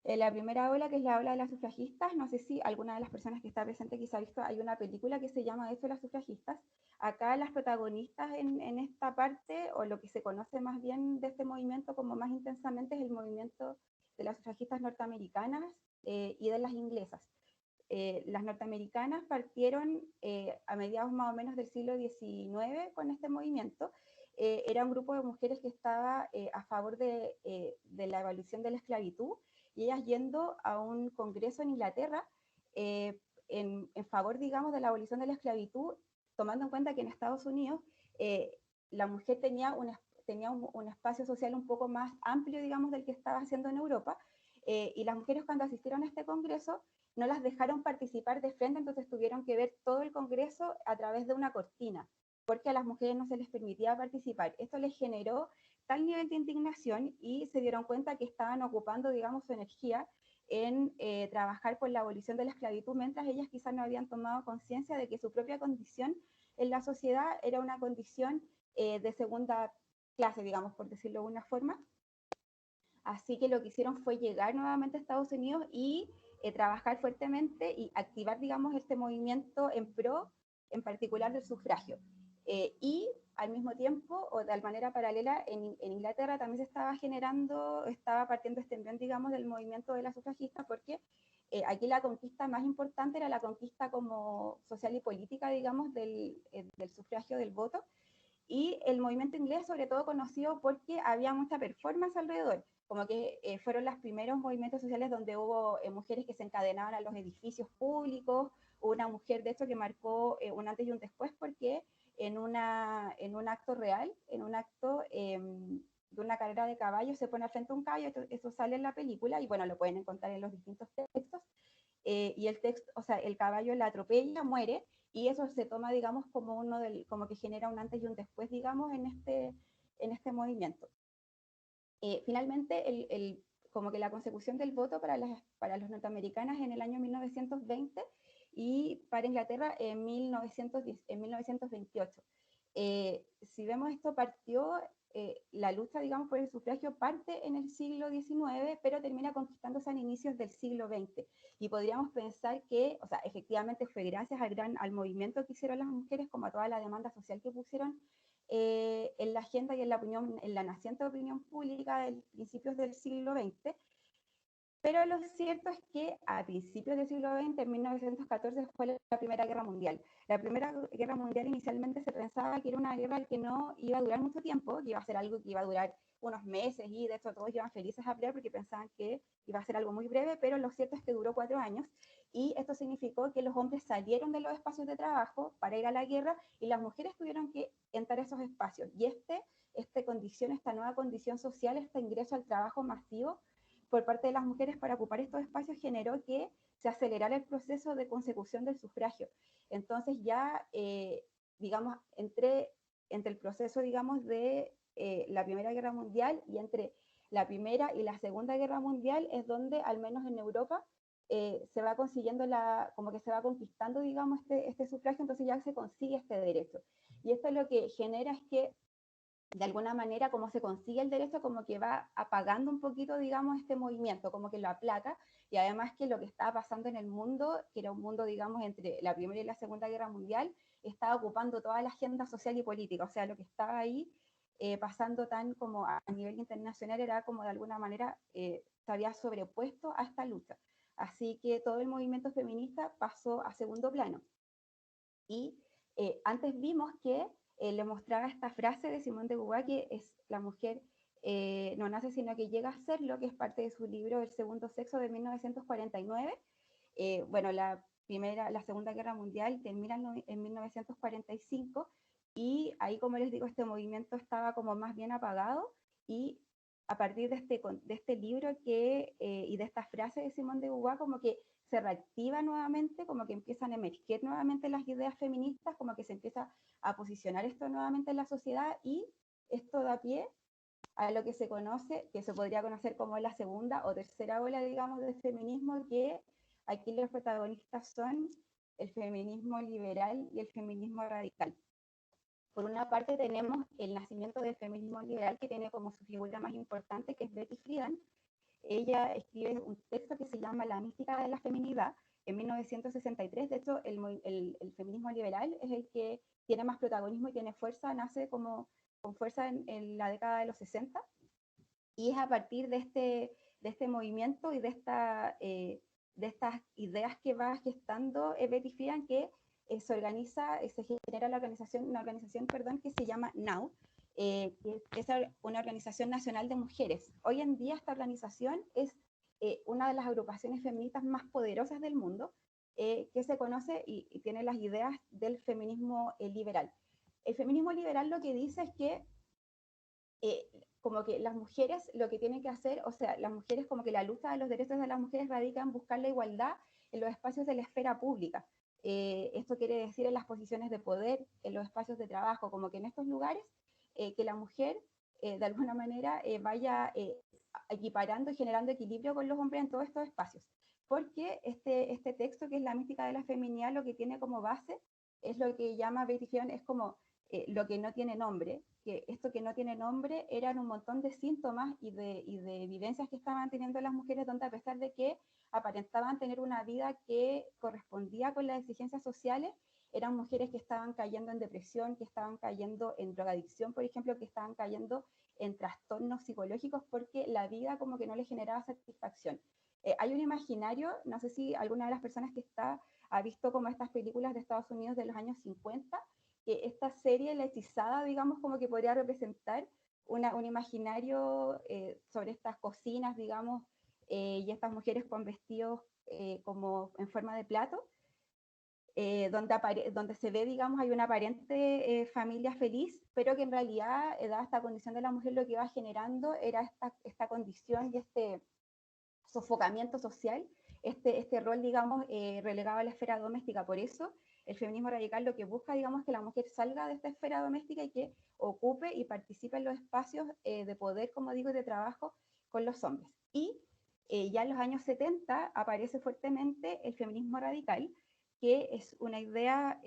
la primera ola, que es la ola de las sufragistas, no sé si alguna de las personas que está presente quizá ha visto, hay una película que se llama de hecho Las Sufragistas. Acá las protagonistas en esta parte, o lo que se conoce más bien de este movimiento como más intensamente, es el movimiento de las sufragistas norteamericanas y de las inglesas. Las norteamericanas partieron a mediados más o menos del siglo XIX con este movimiento. Era un grupo de mujeres que estaba a favor de la abolición de la esclavitud, y ellas yendo a un congreso en Inglaterra en favor, digamos, de la abolición de la esclavitud, tomando en cuenta que en Estados Unidos la mujer tenía un espacio social un poco más amplio, digamos, del que estaba haciendo en Europa, y las mujeres, cuando asistieron a este congreso, no las dejaron participar de frente, entonces tuvieron que ver todo el congreso a través de una cortina, porque a las mujeres no se les permitía participar. Esto les generó tal nivel de indignación, y se dieron cuenta que estaban ocupando, digamos, su energía en trabajar por la abolición de la esclavitud, mientras ellas quizás no habían tomado conciencia de que su propia condición en la sociedad era una condición de segunda clase, digamos, por decirlo de una forma. Así que lo que hicieron fue llegar nuevamente a Estados Unidos y trabajar fuertemente y activar, digamos, este movimiento en pro, en particular del sufragio. Y al mismo tiempo, o de manera paralela, en Inglaterra también se estaba partiendo este embrión, digamos, del movimiento de las sufragistas, porque aquí la conquista más importante era la conquista como social y política, digamos, del sufragio, del voto. Y el movimiento inglés, sobre todo conocido porque había mucha performance alrededor, como que fueron los primeros movimientos sociales donde hubo mujeres que se encadenaban a los edificios públicos. Hubo una mujer, de hecho, que marcó un antes y un después, porque en un acto real, en un acto de una carrera de caballo, se pone al frente un caballo. Eso sale en la película, y bueno, lo pueden encontrar en los distintos textos. Y el caballo la atropella, muere, y eso se toma, digamos, como que genera un antes y un después, digamos, en este movimiento. Finalmente, como que la consecución del voto para las norteamericanas en el año 1920 y para Inglaterra en 1928. Si vemos esto, partió la lucha, digamos, por el sufragio parte en el siglo XIX, pero termina conquistándose a inicios del siglo XX. Y podríamos pensar que, o sea, efectivamente fue gracias al movimiento que hicieron las mujeres, como a toda la demanda social que pusieron en la agenda y en la naciente opinión pública de principios del siglo XX. Pero lo cierto es que a principios del siglo XX, en 1914, fue la Primera Guerra Mundial. La Primera Guerra Mundial inicialmente se pensaba que era una guerra que no iba a durar mucho tiempo, que iba a ser algo que iba a durar unos meses, y de hecho todos iban felices a pelear porque pensaban que iba a ser algo muy breve, pero lo cierto es que duró 4 años, y esto significó que los hombres salieron de los espacios de trabajo para ir a la guerra, y las mujeres tuvieron que entrar a esos espacios. Y esta nueva condición social, este ingreso al trabajo masivo, por parte de las mujeres para ocupar estos espacios generó que se acelerara el proceso de consecución del sufragio. Entonces ya, digamos, entre el proceso, digamos, de la Primera Guerra Mundial y entre la Primera y la Segunda Guerra Mundial es donde, al menos en Europa, se va consiguiendo como que se va conquistando, digamos, este sufragio, entonces ya se consigue este derecho. Y esto lo que genera es que de alguna manera, como se consigue el derecho, como que va apagando un poquito, digamos, este movimiento, como que lo aplaca, y además que lo que estaba pasando en el mundo, que era un mundo, digamos, entre la Primera y la Segunda Guerra Mundial, estaba ocupando toda la agenda social y política, o sea, lo que estaba ahí pasando tan como a nivel internacional era como de alguna manera se había sobrepuesto a esta lucha. Así que todo el movimiento feminista pasó a segundo plano. Y antes vimos que le mostraba esta frase de Simone de Beauvoir, que es la mujer no nace sino que llega a serlo, que es parte de su libro El segundo sexo de 1949. Bueno, la Segunda Guerra Mundial termina en 1945, y ahí, como les digo, este movimiento estaba como más bien apagado, y a partir de este libro y de esta frase de Simone de Beauvoir, como que se reactiva nuevamente, como que empiezan a emerger nuevamente las ideas feministas, como que se empieza a posicionar esto nuevamente en la sociedad, y esto da pie a lo que se conoce, que se podría conocer como la segunda o tercera ola, digamos, del feminismo, que aquí los protagonistas son el feminismo liberal y el feminismo radical. Por una parte tenemos el nacimiento del feminismo liberal, que tiene como su figura más importante, que es Betty Friedan. Ella escribe un texto que se llama La mística de la feminidad en 1963. De hecho, el feminismo liberal es el que tiene más protagonismo y tiene fuerza, nace con fuerza en la década de los 60, y es a partir de este movimiento y de estas ideas que va gestando Betty Friedan que se genera una organización que se llama NOW, que es una organización nacional de mujeres. Hoy en día esta organización es una de las agrupaciones feministas más poderosas del mundo, que se conoce y tiene las ideas del feminismo liberal. El feminismo liberal lo que dice es que como que las mujeres lo que tienen que hacer, o sea, las mujeres, como que la lucha de los derechos de las mujeres radica en buscar la igualdad en los espacios de la esfera pública. Esto quiere decir en las posiciones de poder, en los espacios de trabajo, como que en estos lugares que la mujer de alguna manera vaya equiparando y generando equilibrio con los hombres en todos estos espacios. Porque este texto, que es La mística de la feminidad, lo que tiene como base es lo que llama Betty Friedan, es como lo que no tiene nombre, que esto que no tiene nombre eran un montón de síntomas y de vivencias que estaban teniendo las mujeres, donde a pesar de que aparentaban tener una vida que correspondía con las exigencias sociales, eran mujeres que estaban cayendo en depresión, que estaban cayendo en drogadicción, por ejemplo, que estaban cayendo en trastornos psicológicos porque la vida como que no les generaba satisfacción. Hay un imaginario, no sé si alguna de las personas que ha visto como estas películas de Estados Unidos de los años 50, que esta serie, La Hechizada, digamos, como que podría representar un imaginario sobre estas cocinas, digamos, y estas mujeres con vestidos como en forma de plato, donde se ve, digamos, hay una aparente familia feliz, pero que en realidad, dada esta condición de la mujer, lo que iba generando era esta condición y este sofocamiento social, este rol, digamos, relegado a la esfera doméstica. Por eso, el feminismo radical lo que busca, digamos, que la mujer salga de esta esfera doméstica y que ocupe y participe en los espacios de poder, como digo, y de trabajo con los hombres. Y ya en los años 70 aparece fuertemente el feminismo radical, que es una idea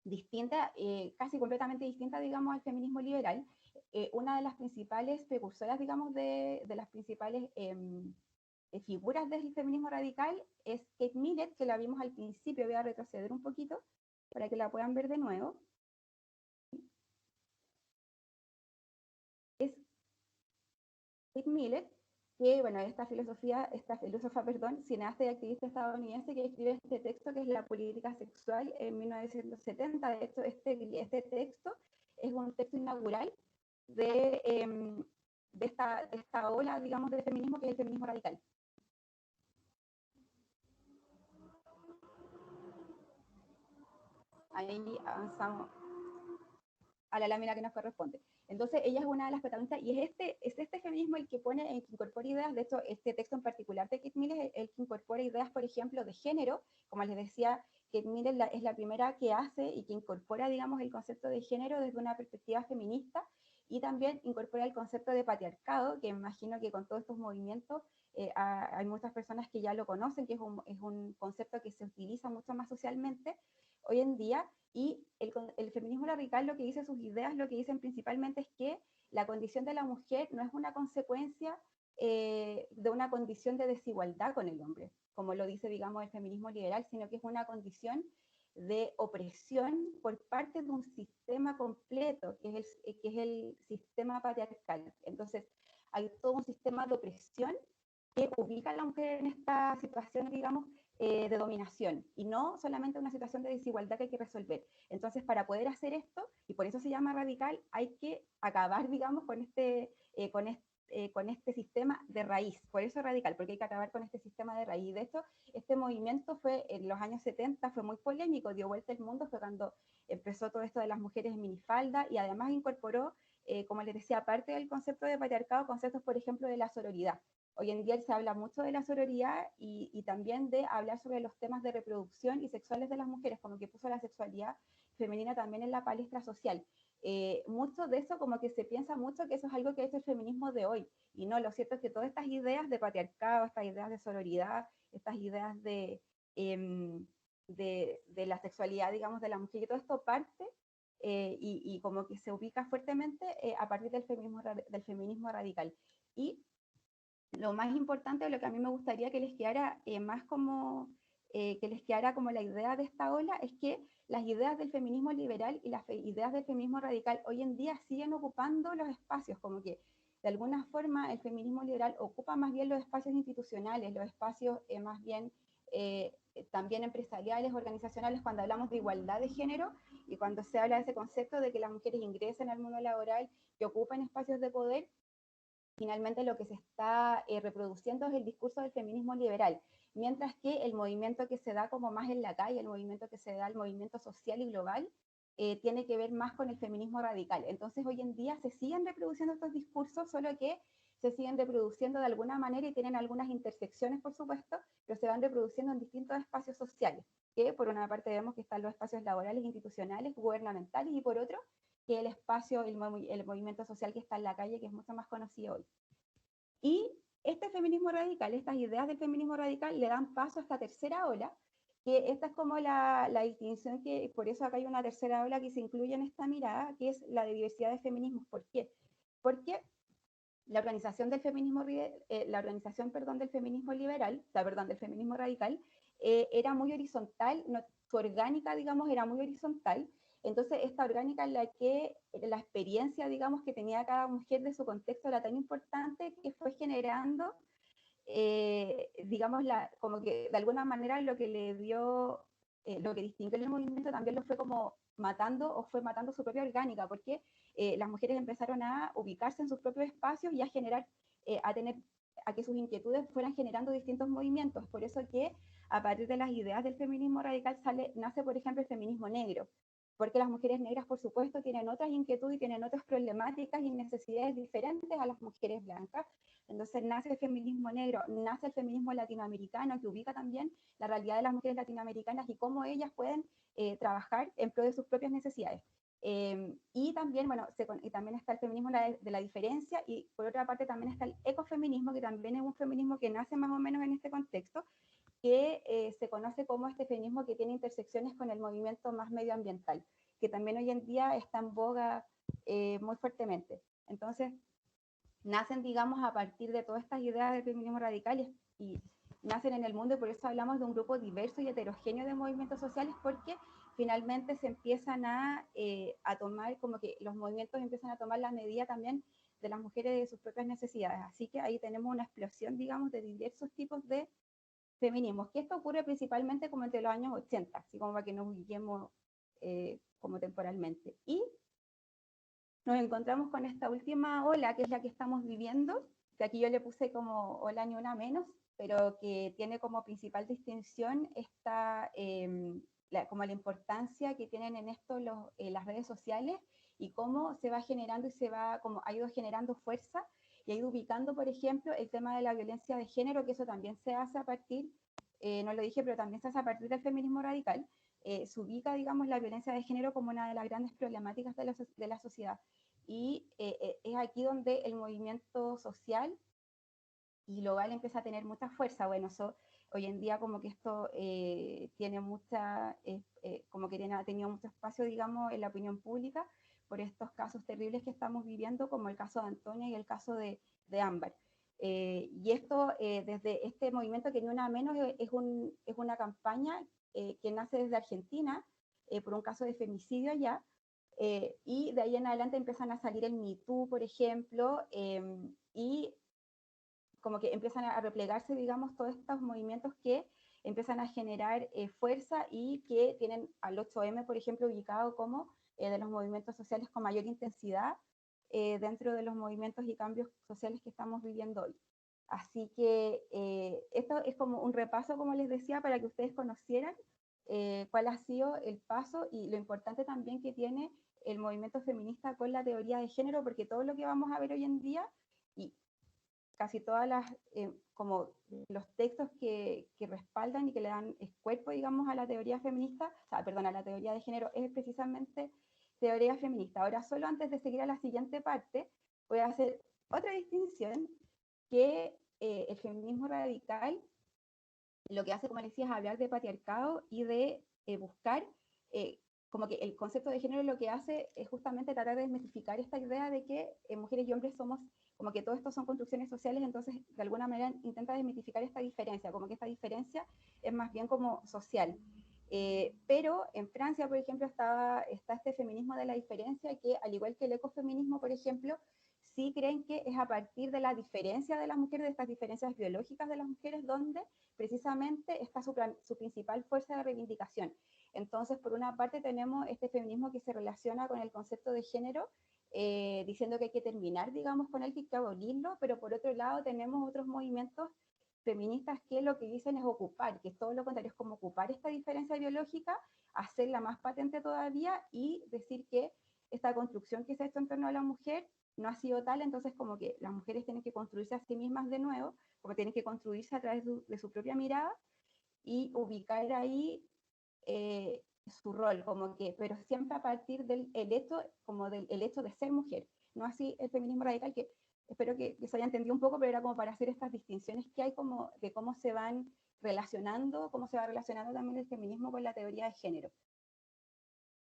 distinta, casi completamente distinta, digamos, al feminismo liberal. Una de las principales precursoras, digamos, de las principales figuras del feminismo radical es Kate Millett, que la vimos al principio. Voy a retroceder un poquito para que la puedan ver de nuevo. Es Kate Millett, que, bueno, esta filósofa, cineasta y activista estadounidense, que escribe este texto que es La política sexual en 1970. De hecho, este texto es un texto inaugural de esta ola, digamos, de feminismo, que es el feminismo radical. Ahí avanzamos a la lámina que nos corresponde. Entonces, ella es una de las protagonistas, y es este feminismo el que pone, el que incorpora ideas. De hecho, este texto en particular de Kate Millett es el que incorpora ideas, por ejemplo, de género. Como les decía, Kate Millett es la primera que hace y que incorpora, digamos, el concepto de género desde una perspectiva feminista, y también incorpora el concepto de patriarcado, que imagino que con todos estos movimientos hay muchas personas que ya lo conocen, que es un concepto que se utiliza mucho más socialmente hoy en día. Y el feminismo radical, lo que dice, sus ideas, lo que dicen principalmente es que la condición de la mujer no es una consecuencia de una condición de desigualdad con el hombre, como lo dice, digamos, el feminismo liberal, sino que es una condición de opresión por parte de un sistema completo, que es el sistema patriarcal. Entonces, hay todo un sistema de opresión que ubica a la mujer en esta situación, digamos, de dominación, y no solamente una situación de desigualdad que hay que resolver. Entonces, para poder hacer esto, y por eso se llama radical, hay que acabar, digamos, con este sistema de raíz. Por eso es radical, porque hay que acabar con este sistema de raíz. De hecho, este movimiento fue en los años 70, fue muy polémico, dio vuelta el mundo, fue cuando empezó todo esto de las mujeres en minifalda, y además incorporó, como les decía, aparte del concepto de patriarcado, conceptos, por ejemplo, de la sororidad. Hoy en día se habla mucho de la sororidad y también de hablar sobre los temas de reproducción y sexuales de las mujeres, como que puso la sexualidad femenina también en la palestra social. Mucho de eso, como que se piensa mucho que eso es algo que es el feminismo de hoy, y no, lo cierto es que todas estas ideas de patriarcado, estas ideas de sororidad, estas ideas de la sexualidad, digamos, de la mujer, y todo esto parte y como que se ubica fuertemente a partir del feminismo radical. Y lo más importante, lo que a mí me gustaría que les quedara más como la idea de esta ola, es que las ideas del feminismo liberal y las ideas del feminismo radical hoy en día siguen ocupando los espacios, como que de alguna forma el feminismo liberal ocupa más bien los espacios institucionales, los espacios más bien también empresariales, organizacionales, cuando hablamos de igualdad de género y cuando se habla de ese concepto de que las mujeres ingresen al mundo laboral, que ocupen espacios de poder. Finalmente lo que se está reproduciendo es el discurso del feminismo liberal, mientras que el movimiento que se da como más en la calle, el movimiento que se da, el movimiento social y global, tiene que ver más con el feminismo radical. Entonces hoy en día se siguen reproduciendo estos discursos, solo que se siguen reproduciendo de alguna manera y tienen algunas intersecciones, por supuesto, pero se van reproduciendo en distintos espacios sociales, que por una parte vemos que están los espacios laborales, institucionales, gubernamentales, y por otro, que el espacio, el movimiento social que está en la calle, que es mucho más conocido hoy. Y este feminismo radical, estas ideas del feminismo radical le dan paso a esta tercera ola, que esta es como la distinción, que por eso acá hay una tercera ola que se incluye en esta mirada, que es la de diversidad de feminismos. ¿Por qué? Porque la organización del feminismo, del feminismo liberal, del feminismo radical, era muy horizontal, su orgánica, digamos, era muy horizontal. Entonces, esta orgánica en la que la experiencia, digamos, que tenía cada mujer de su contexto era tan importante que fue generando, digamos, como que de alguna manera lo que le dio, lo que distinguió el movimiento también lo fue como fue matando su propia orgánica, porque las mujeres empezaron a ubicarse en sus propios espacios y a generar, a que sus inquietudes fueran generando distintos movimientos. Por eso que a partir de las ideas del feminismo radical nace, por ejemplo, el feminismo negro, porque las mujeres negras, por supuesto, tienen otras inquietudes y tienen otras problemáticas y necesidades diferentes a las mujeres blancas. Entonces nace el feminismo negro, nace el feminismo latinoamericano, que ubica también la realidad de las mujeres latinoamericanas y cómo ellas pueden trabajar en pro de sus propias necesidades. Y también, bueno, y también está el feminismo de la diferencia, y por otra parte también está el ecofeminismo, que también es un feminismo que nace más o menos en este contexto, que se conoce como este feminismo que tiene intersecciones con el movimiento más medioambiental, que también hoy en día está en boga muy fuertemente. Entonces, nacen, digamos, a partir de todas estas ideas del feminismo radical y nacen en el mundo, y por eso hablamos de un grupo diverso y heterogéneo de movimientos sociales, porque finalmente se empiezan a tomar, como que los movimientos empiezan a tomar la medida también de las mujeres de sus propias necesidades. Así que ahí tenemos una explosión, digamos, de diversos tipos de feminismos, que esto ocurre principalmente como entre los años 80, así como para que nos ubiquemos como temporalmente. Y nos encontramos con esta última ola, que es la que estamos viviendo, que aquí yo le puse como ola ni una menos, pero que tiene como principal distinción esta, como la importancia que tienen en esto las redes sociales y cómo se va generando y como ha ido generando fuerza y ha ido ubicando, por ejemplo, el tema de la violencia de género, que eso también se hace a partir, no lo dije, pero también se hace a partir del feminismo radical. Se ubica, digamos, la violencia de género como una de las grandes problemáticas de la sociedad. Y es aquí donde el movimiento social y global empieza a tener mucha fuerza. Bueno, hoy en día como que esto tiene como que ha tenido mucho espacio, digamos, en la opinión pública por estos casos terribles que estamos viviendo, como el caso de Antonia y el caso de Ámbar. Y esto, desde este movimiento que ni una menos, es una campaña que nace desde Argentina por un caso de femicidio allá, y de ahí en adelante empiezan a salir el Me Too, por ejemplo, y como que empiezan a replegarse, digamos, todos estos movimientos que empiezan a generar fuerza y que tienen al 8M, por ejemplo, ubicado como de los movimientos sociales con mayor intensidad dentro de los movimientos y cambios sociales que estamos viviendo hoy. Así que esto es como un repaso, como les decía, para que ustedes conocieran cuál ha sido el paso y lo importante también que tiene el movimiento feminista con la teoría de género, porque todo lo que vamos a ver hoy en día, y casi todas como los textos que respaldan y que le dan cuerpo, digamos, a la teoría feminista, o sea, perdón, a la teoría de género, es precisamente teoría feminista. Ahora, solo antes de seguir a la siguiente parte, voy a hacer otra distinción, que el feminismo radical lo que hace, como decía, es hablar de patriarcado y de buscar, como que el concepto de género lo que hace es justamente tratar de desmitificar esta idea de que mujeres y hombres somos, como que todo esto son construcciones sociales, entonces de alguna manera intenta desmitificar esta diferencia, como que esta diferencia es más bien como social. Pero en Francia, por ejemplo, está este feminismo de la diferencia, que al igual que el ecofeminismo, por ejemplo, sí creen que es a partir de la diferencia de las mujeres, de estas diferencias biológicas de las mujeres, donde precisamente está su principal fuerza de reivindicación. Entonces, por una parte tenemos este feminismo que se relaciona con el concepto de género, diciendo que hay que terminar, digamos, con él, que hay que abolirlo, pero por otro lado tenemos otros movimientos feministas que lo que dicen es ocupar, que es todo lo contrario, es como ocupar esta diferencia biológica, hacerla más patente todavía y decir que esta construcción que se ha hecho en torno a la mujer no ha sido tal, entonces como que las mujeres tienen que construirse a sí mismas de nuevo, como tienen que construirse a través de su propia mirada y ubicar ahí su rol, como que, pero siempre a partir del hecho, como del el hecho de ser mujer, no así el feminismo radical, que espero que se haya entendido un poco, pero era como para hacer estas distinciones que hay como de cómo se van relacionando, cómo se va relacionando también el feminismo con la teoría de género.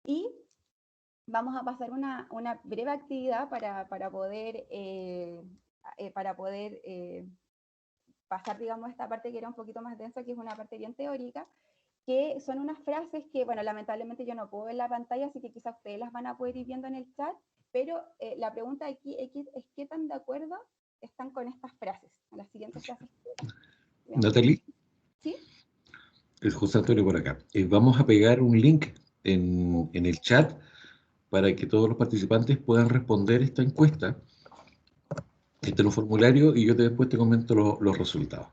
Y vamos a pasar una breve actividad para poder pasar, digamos, esta parte que era un poquito más densa, que es una parte bien teórica, que son unas frases que, bueno, lamentablemente yo no puedo ver la pantalla, así que quizás ustedes las van a poder ir viendo en el chat, pero la pregunta aquí es qué tan de acuerdo están con estas frases, con las siguientes frases. Natalie, ¿Sí? es José Antonio por acá. Vamos a pegar un link en el chat para que todos los participantes puedan responder esta encuesta. Este es un formulario y yo después te comento los resultados.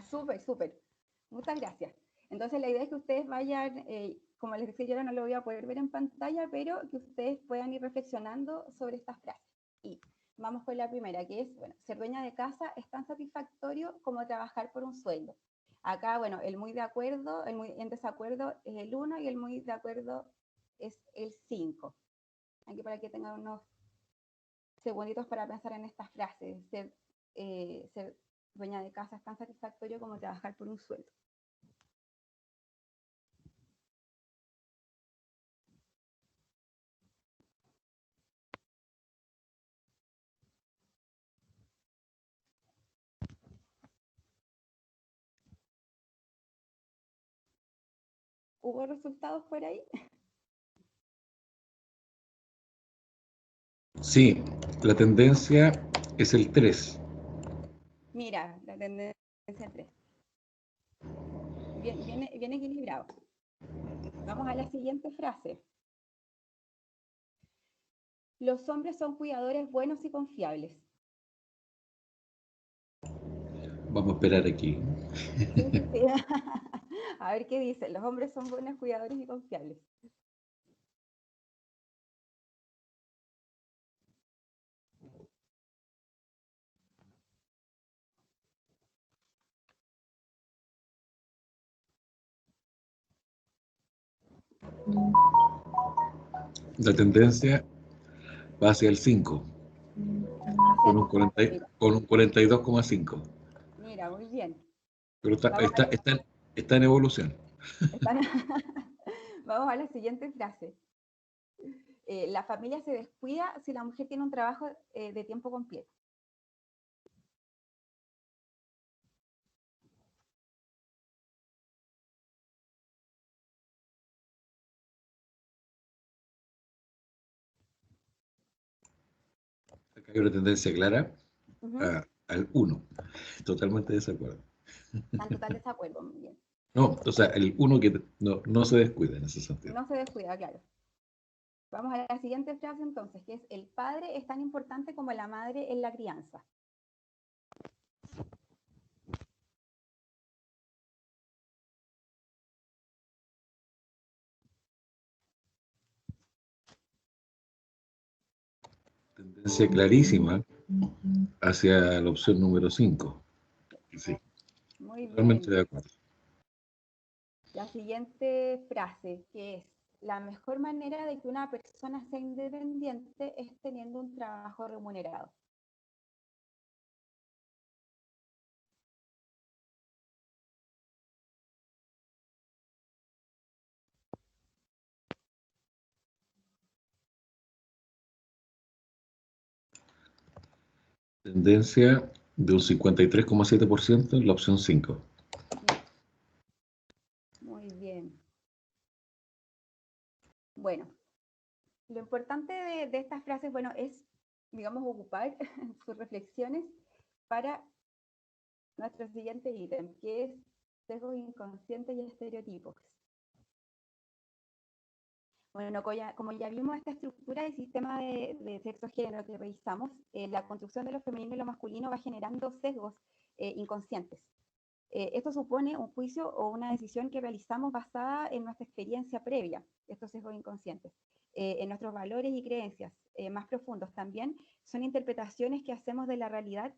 Súper, súper. Muchas gracias. Entonces la idea es que ustedes vayan, como les decía, yo ahora no lo voy a poder ver en pantalla, pero que ustedes puedan ir reflexionando sobre estas frases. Y vamos con la primera, que es, bueno, ser dueña de casa es tan satisfactorio como trabajar por un sueldo. Acá, bueno, el muy de acuerdo, el muy en desacuerdo es el 1 y el muy de acuerdo es el 5. Aquí para que tengan unos segunditos para pensar en estas frases. Ser dueña de casa es tan satisfactorio como trabajar por un sueldo. ¿Hubo resultados por ahí? Sí, la tendencia es el 3. Mira, la tendencia 3. Bien equilibrado. Vamos a la siguiente frase. Los hombres son cuidadores buenos y confiables. Vamos a esperar aquí. Sí, sí, sí. A ver qué dice. Los hombres son buenos cuidadores y confiables. La tendencia va hacia el 5, Hacia con el un 40 mira, con un 42,5. mira, muy bien. Pero Vamos a está en evolución. están- Vamos a la siguiente frase. La familia se descuida si la mujer tiene un trabajo de tiempo completo. Acá hay una tendencia clara Ujú. al 1. Totalmente de desacuerdo. Está en total desacuerdo, muy bien. No, o sea, el 1 que no se descuida en ese sentido. No se descuida, claro. Vamos a la siguiente frase entonces, que es: el padre es tan importante como la madre en la crianza. Tendencia clarísima hacia la opción número 5. Sí, Muy totalmente bien. de acuerdo. La siguiente frase, que es: la mejor manera de que una persona sea independiente es teniendo un trabajo remunerado. Tendencia de un 53,7% en la opción 5. Muy bien. Bueno, lo importante de estas frases, bueno, es, digamos, ocupar sus reflexiones para nuestro siguiente ítem, que es sesgos inconscientes y estereotipos. Bueno, como ya vimos esta estructura del sistema de sexo-género que revisamos, la construcción de lo femenino y lo masculino va generando sesgos inconscientes. Esto supone un juicio o una decisión que realizamos basada en nuestra experiencia previa, estos sesgos inconscientes, en nuestros valores y creencias más profundos. También son interpretaciones que hacemos de la realidad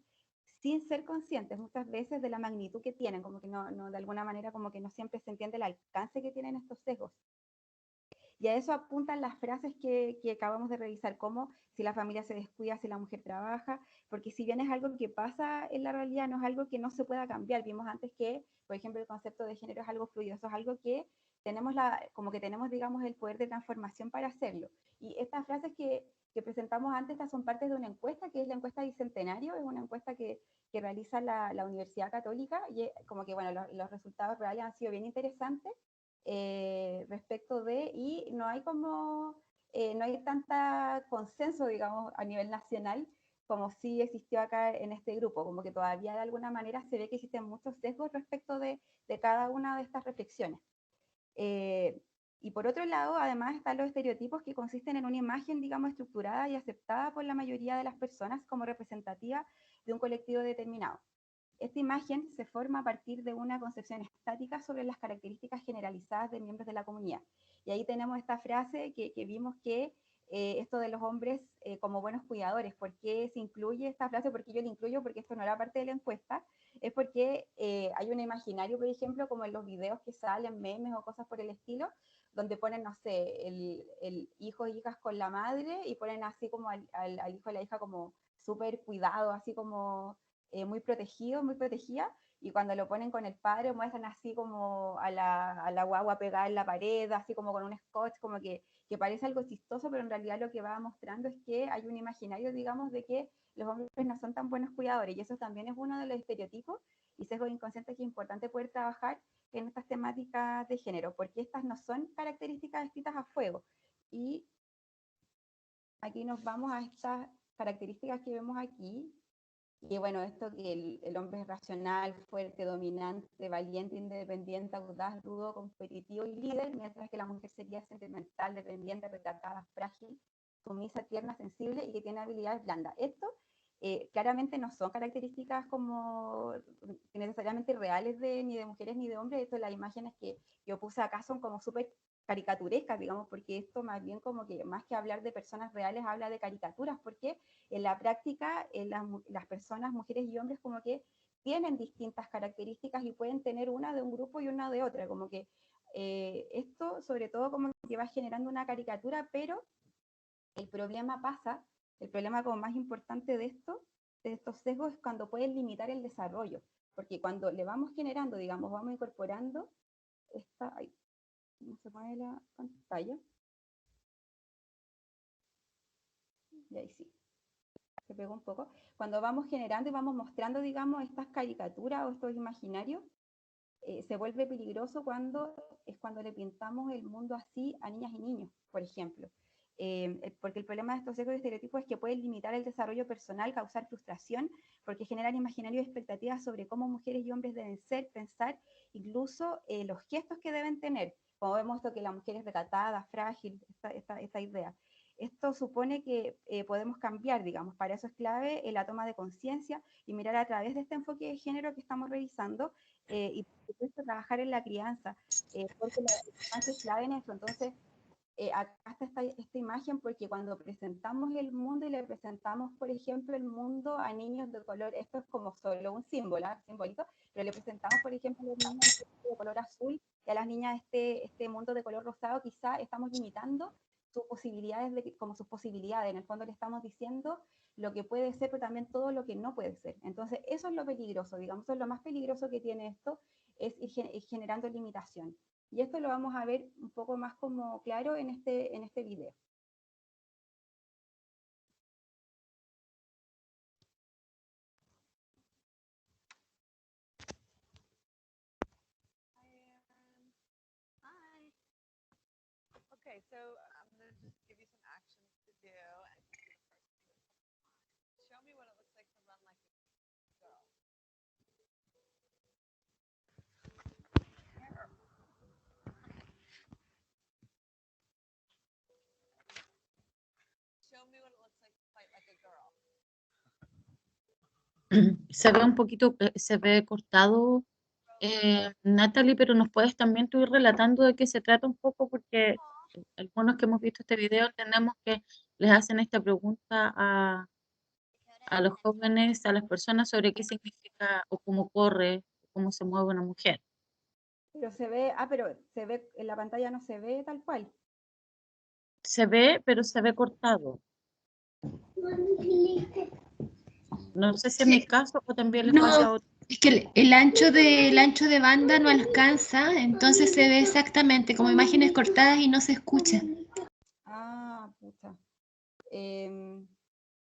sin ser conscientes muchas veces de la magnitud que tienen, como que no de alguna manera como que no siempre se entiende el alcance que tienen estos sesgos. Y a eso apuntan las frases que acabamos de revisar, como si la familia se descuida, si la mujer trabaja, porque si bien es algo que pasa en la realidad, no es algo que no se pueda cambiar. Vimos antes que, por ejemplo, el concepto de género es algo fluido, eso es algo que tenemos, como que tenemos, digamos, el poder de transformación para hacerlo. Y estas frases que presentamos antes, estas son partes de una encuesta, que es la encuesta Bicentenario, es una encuesta que realiza la Universidad Católica, y como que, bueno, los resultados reales han sido bien interesantes. Respecto de, y no hay como, no hay tanta consenso, digamos, a nivel nacional como sí existió acá en este grupo, como que todavía de alguna manera se ve que existen muchos sesgos respecto de cada una de estas reflexiones. Y por otro lado, además están los estereotipos, que consisten en una imagen, digamos, estructurada y aceptada por la mayoría de las personas como representativa de un colectivo determinado. Esta imagen se forma a partir de una concepción estática sobre las características generalizadas de miembros de la comunidad. Y ahí tenemos esta frase que vimos que esto de los hombres como buenos cuidadores. ¿Por qué se incluye esta frase? ¿Por qué yo la incluyo? Porque esto no era parte de la encuesta. Es porque hay un imaginario, por ejemplo, como en los videos que salen, memes o cosas por el estilo, donde ponen, no sé, el hijo e hijas con la madre y ponen así como al hijo y la hija como súper cuidado, así como muy protegido, muy protegida, y cuando lo ponen con el padre muestran así como a la guagua pegada en la pared, así como con un scotch, como que parece algo chistoso, pero en realidad lo que va mostrando es que hay un imaginario, digamos, de que los hombres no son tan buenos cuidadores, y eso también es uno de los estereotipos y sesgos inconscientes que es importante poder trabajar en estas temáticas de género, porque estas no son características escritas a fuego. Y aquí nos vamos a estas características que vemos aquí. Y bueno, esto que el hombre es racional, fuerte, dominante, valiente, independiente, audaz, rudo, competitivo y líder, mientras que la mujer sería sentimental, dependiente, retratada, frágil, sumisa, tierna, sensible y que tiene habilidades blandas. Esto claramente no son características como necesariamente reales ni de mujeres ni de hombres. Esto, las imágenes que yo puse acá son como súper caricaturescas, digamos, porque esto más bien como que más que hablar de personas reales, habla de caricaturas, porque en la práctica las personas, mujeres y hombres, como que tienen distintas características y pueden tener una de un grupo y una de otra, como que esto sobre todo como que va generando una caricatura, pero el problema el problema como más importante de estos sesgos es cuando pueden limitar el desarrollo, porque cuando le vamos generando, digamos, vamos incorporando ay, no se pone la pantalla, y ahí sí, se pegó un poco, cuando vamos generando y vamos mostrando, digamos, estas caricaturas o estos imaginarios, se vuelve peligroso cuando le pintamos el mundo así a niñas y niños, por ejemplo. Porque el problema de estos sesgos y estereotipos es que pueden limitar el desarrollo personal, causar frustración, porque generan imaginarios y expectativas sobre cómo mujeres y hombres deben ser, pensar, incluso los gestos que deben tener. Como vemos esto que la mujer es recatada, frágil, esta idea. Esto supone que podemos cambiar, digamos, para eso es clave la toma de conciencia y mirar a través de este enfoque de género que estamos revisando y por supuesto trabajar en la crianza, porque la infancia es clave en eso. Entonces, acá está esta imagen porque cuando presentamos el mundo y le presentamos, por ejemplo, el mundo a niños de color, esto es como solo un símbolo, simbólico, pero le presentamos, por ejemplo, a los niños de color azul y a las niñas este mundo de color rosado, quizá estamos limitando sus posibilidades, como sus posibilidades, en el fondo le estamos diciendo lo que puede ser, pero también todo lo que no puede ser. Entonces, eso es lo peligroso, digamos, eso es lo más peligroso que tiene esto, es ir generando limitación. Y esto lo vamos a ver un poco más como claro en este video. Hi. Okay, so I'm going to just give you some actions to do, and show me what it looks like to run like a girl. Show me what it looks like to fight like a girl. Se ve un poquito, se ve cortado, Natalie, pero nos puedes también tú ir relatando de qué se trata un poco, porque algunos que hemos visto este video entendemos que les hacen esta pregunta a los jóvenes, a las personas sobre qué significa o cómo corre, cómo se mueve una mujer. Pero se ve, en la pantalla no se ve tal cual. Se ve, pero se ve cortado. No sé si es mi caso o también les pasa a otros. Es que el ancho de banda no alcanza, entonces se ve exactamente como imágenes cortadas y no se escucha. Ah, pucha.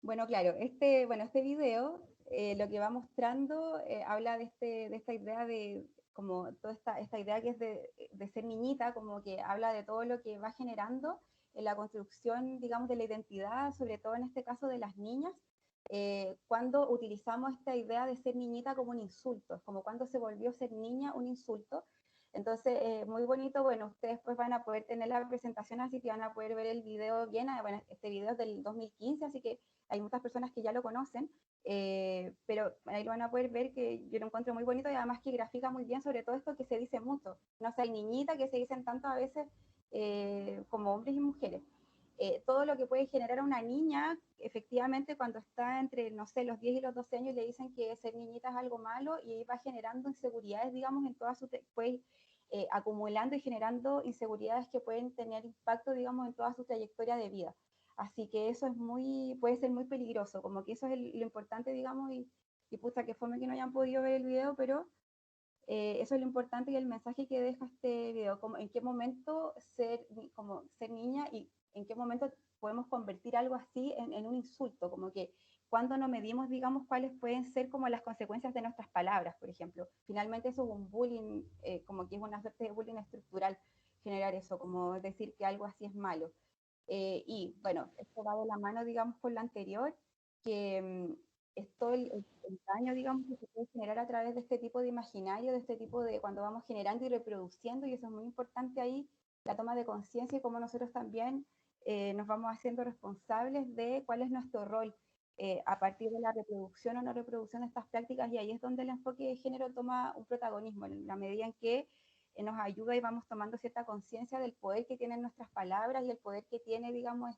Bueno, claro, este video lo que va mostrando habla de esta idea de, como toda esta idea que es de ser niñita, como que habla de todo lo que va generando en la construcción, digamos, de la identidad, sobre todo en este caso de las niñas, cuando utilizamos esta idea de ser niñita como un insulto, como cuando se volvió ser niña un insulto. Entonces, muy bonito, bueno, ustedes pues van a poder tener la presentación así que van a poder ver el video bien, bueno, este video es del 2015, así que hay muchas personas que ya lo conocen, pero ahí lo van a poder ver que yo lo encuentro muy bonito y además que grafica muy bien sobre todo esto que se dice mucho, no sé, niñita que se dicen tanto a veces como hombres y mujeres. Todo lo que puede generar a una niña, efectivamente cuando está entre, no sé, los 10 y los 12 años le dicen que ser niñita es algo malo y va generando inseguridades, digamos, en toda su, puede acumulando y generando inseguridades que pueden tener impacto, digamos, en toda su trayectoria de vida. Así que eso es puede ser muy peligroso, como que eso es lo importante, digamos, y pucha, que fome que no hayan podido ver el video, pero eso es lo importante y el mensaje que deja este video, como en qué momento ser niña y en qué momento podemos convertir algo así en un insulto, como que cuando no medimos, digamos, cuáles pueden ser como las consecuencias de nuestras palabras, por ejemplo. Finalmente eso es un bullying, como que es una suerte de bullying estructural generar eso, como decir que algo así es malo. Y bueno, esto va de la mano, digamos, con lo anterior, que esto, el daño, digamos, que se puede generar a través de este tipo de imaginario, de este tipo de cuando vamos generando y reproduciendo, y eso es muy importante ahí, la toma de conciencia y cómo nosotros también nos vamos haciendo responsables de cuál es nuestro rol a partir de la reproducción o no reproducción de estas prácticas, y ahí es donde el enfoque de género toma un protagonismo, en la medida en que nos ayuda y vamos tomando cierta conciencia del poder que tienen nuestras palabras y el poder que tiene, digamos,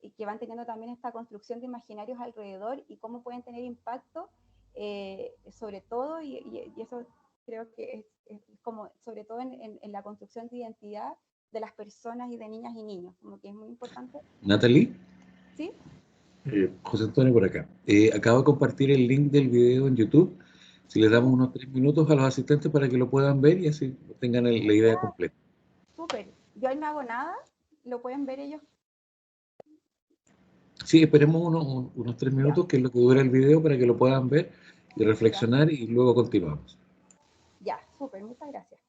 y que van teniendo también esta construcción de imaginarios alrededor y cómo pueden tener impacto sobre todo, y eso creo que es como sobre todo en la construcción de identidad de las personas y de niñas y niños, como que es muy importante. Natalie, ¿Sí? José Antonio por acá. Acabo de compartir el link del video en YouTube. Si les damos unos 3 minutos a los asistentes para que lo puedan ver y así tengan la idea completa. Súper. Yo ahí no hago nada, lo pueden ver ellos. Sí, esperemos unos 3 Ya, minutos, que es lo que dura el video, para que lo puedan ver y ya, reflexionar y luego continuamos. ya, súper, muchas gracias.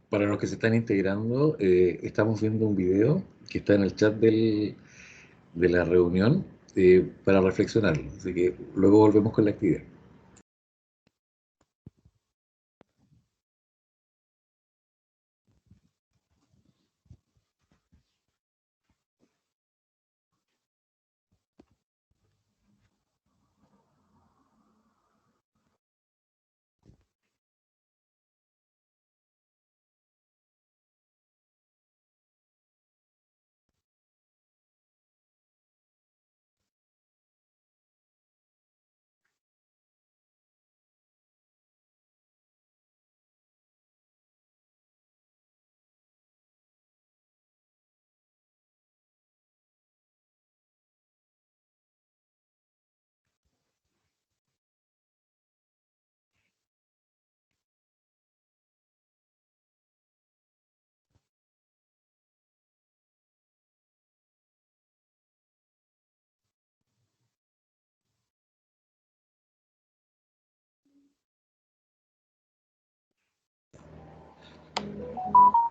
Para los que se están integrando, estamos viendo un video que está en el chat de la reunión para reflexionar. Así que luego volvemos con la actividad.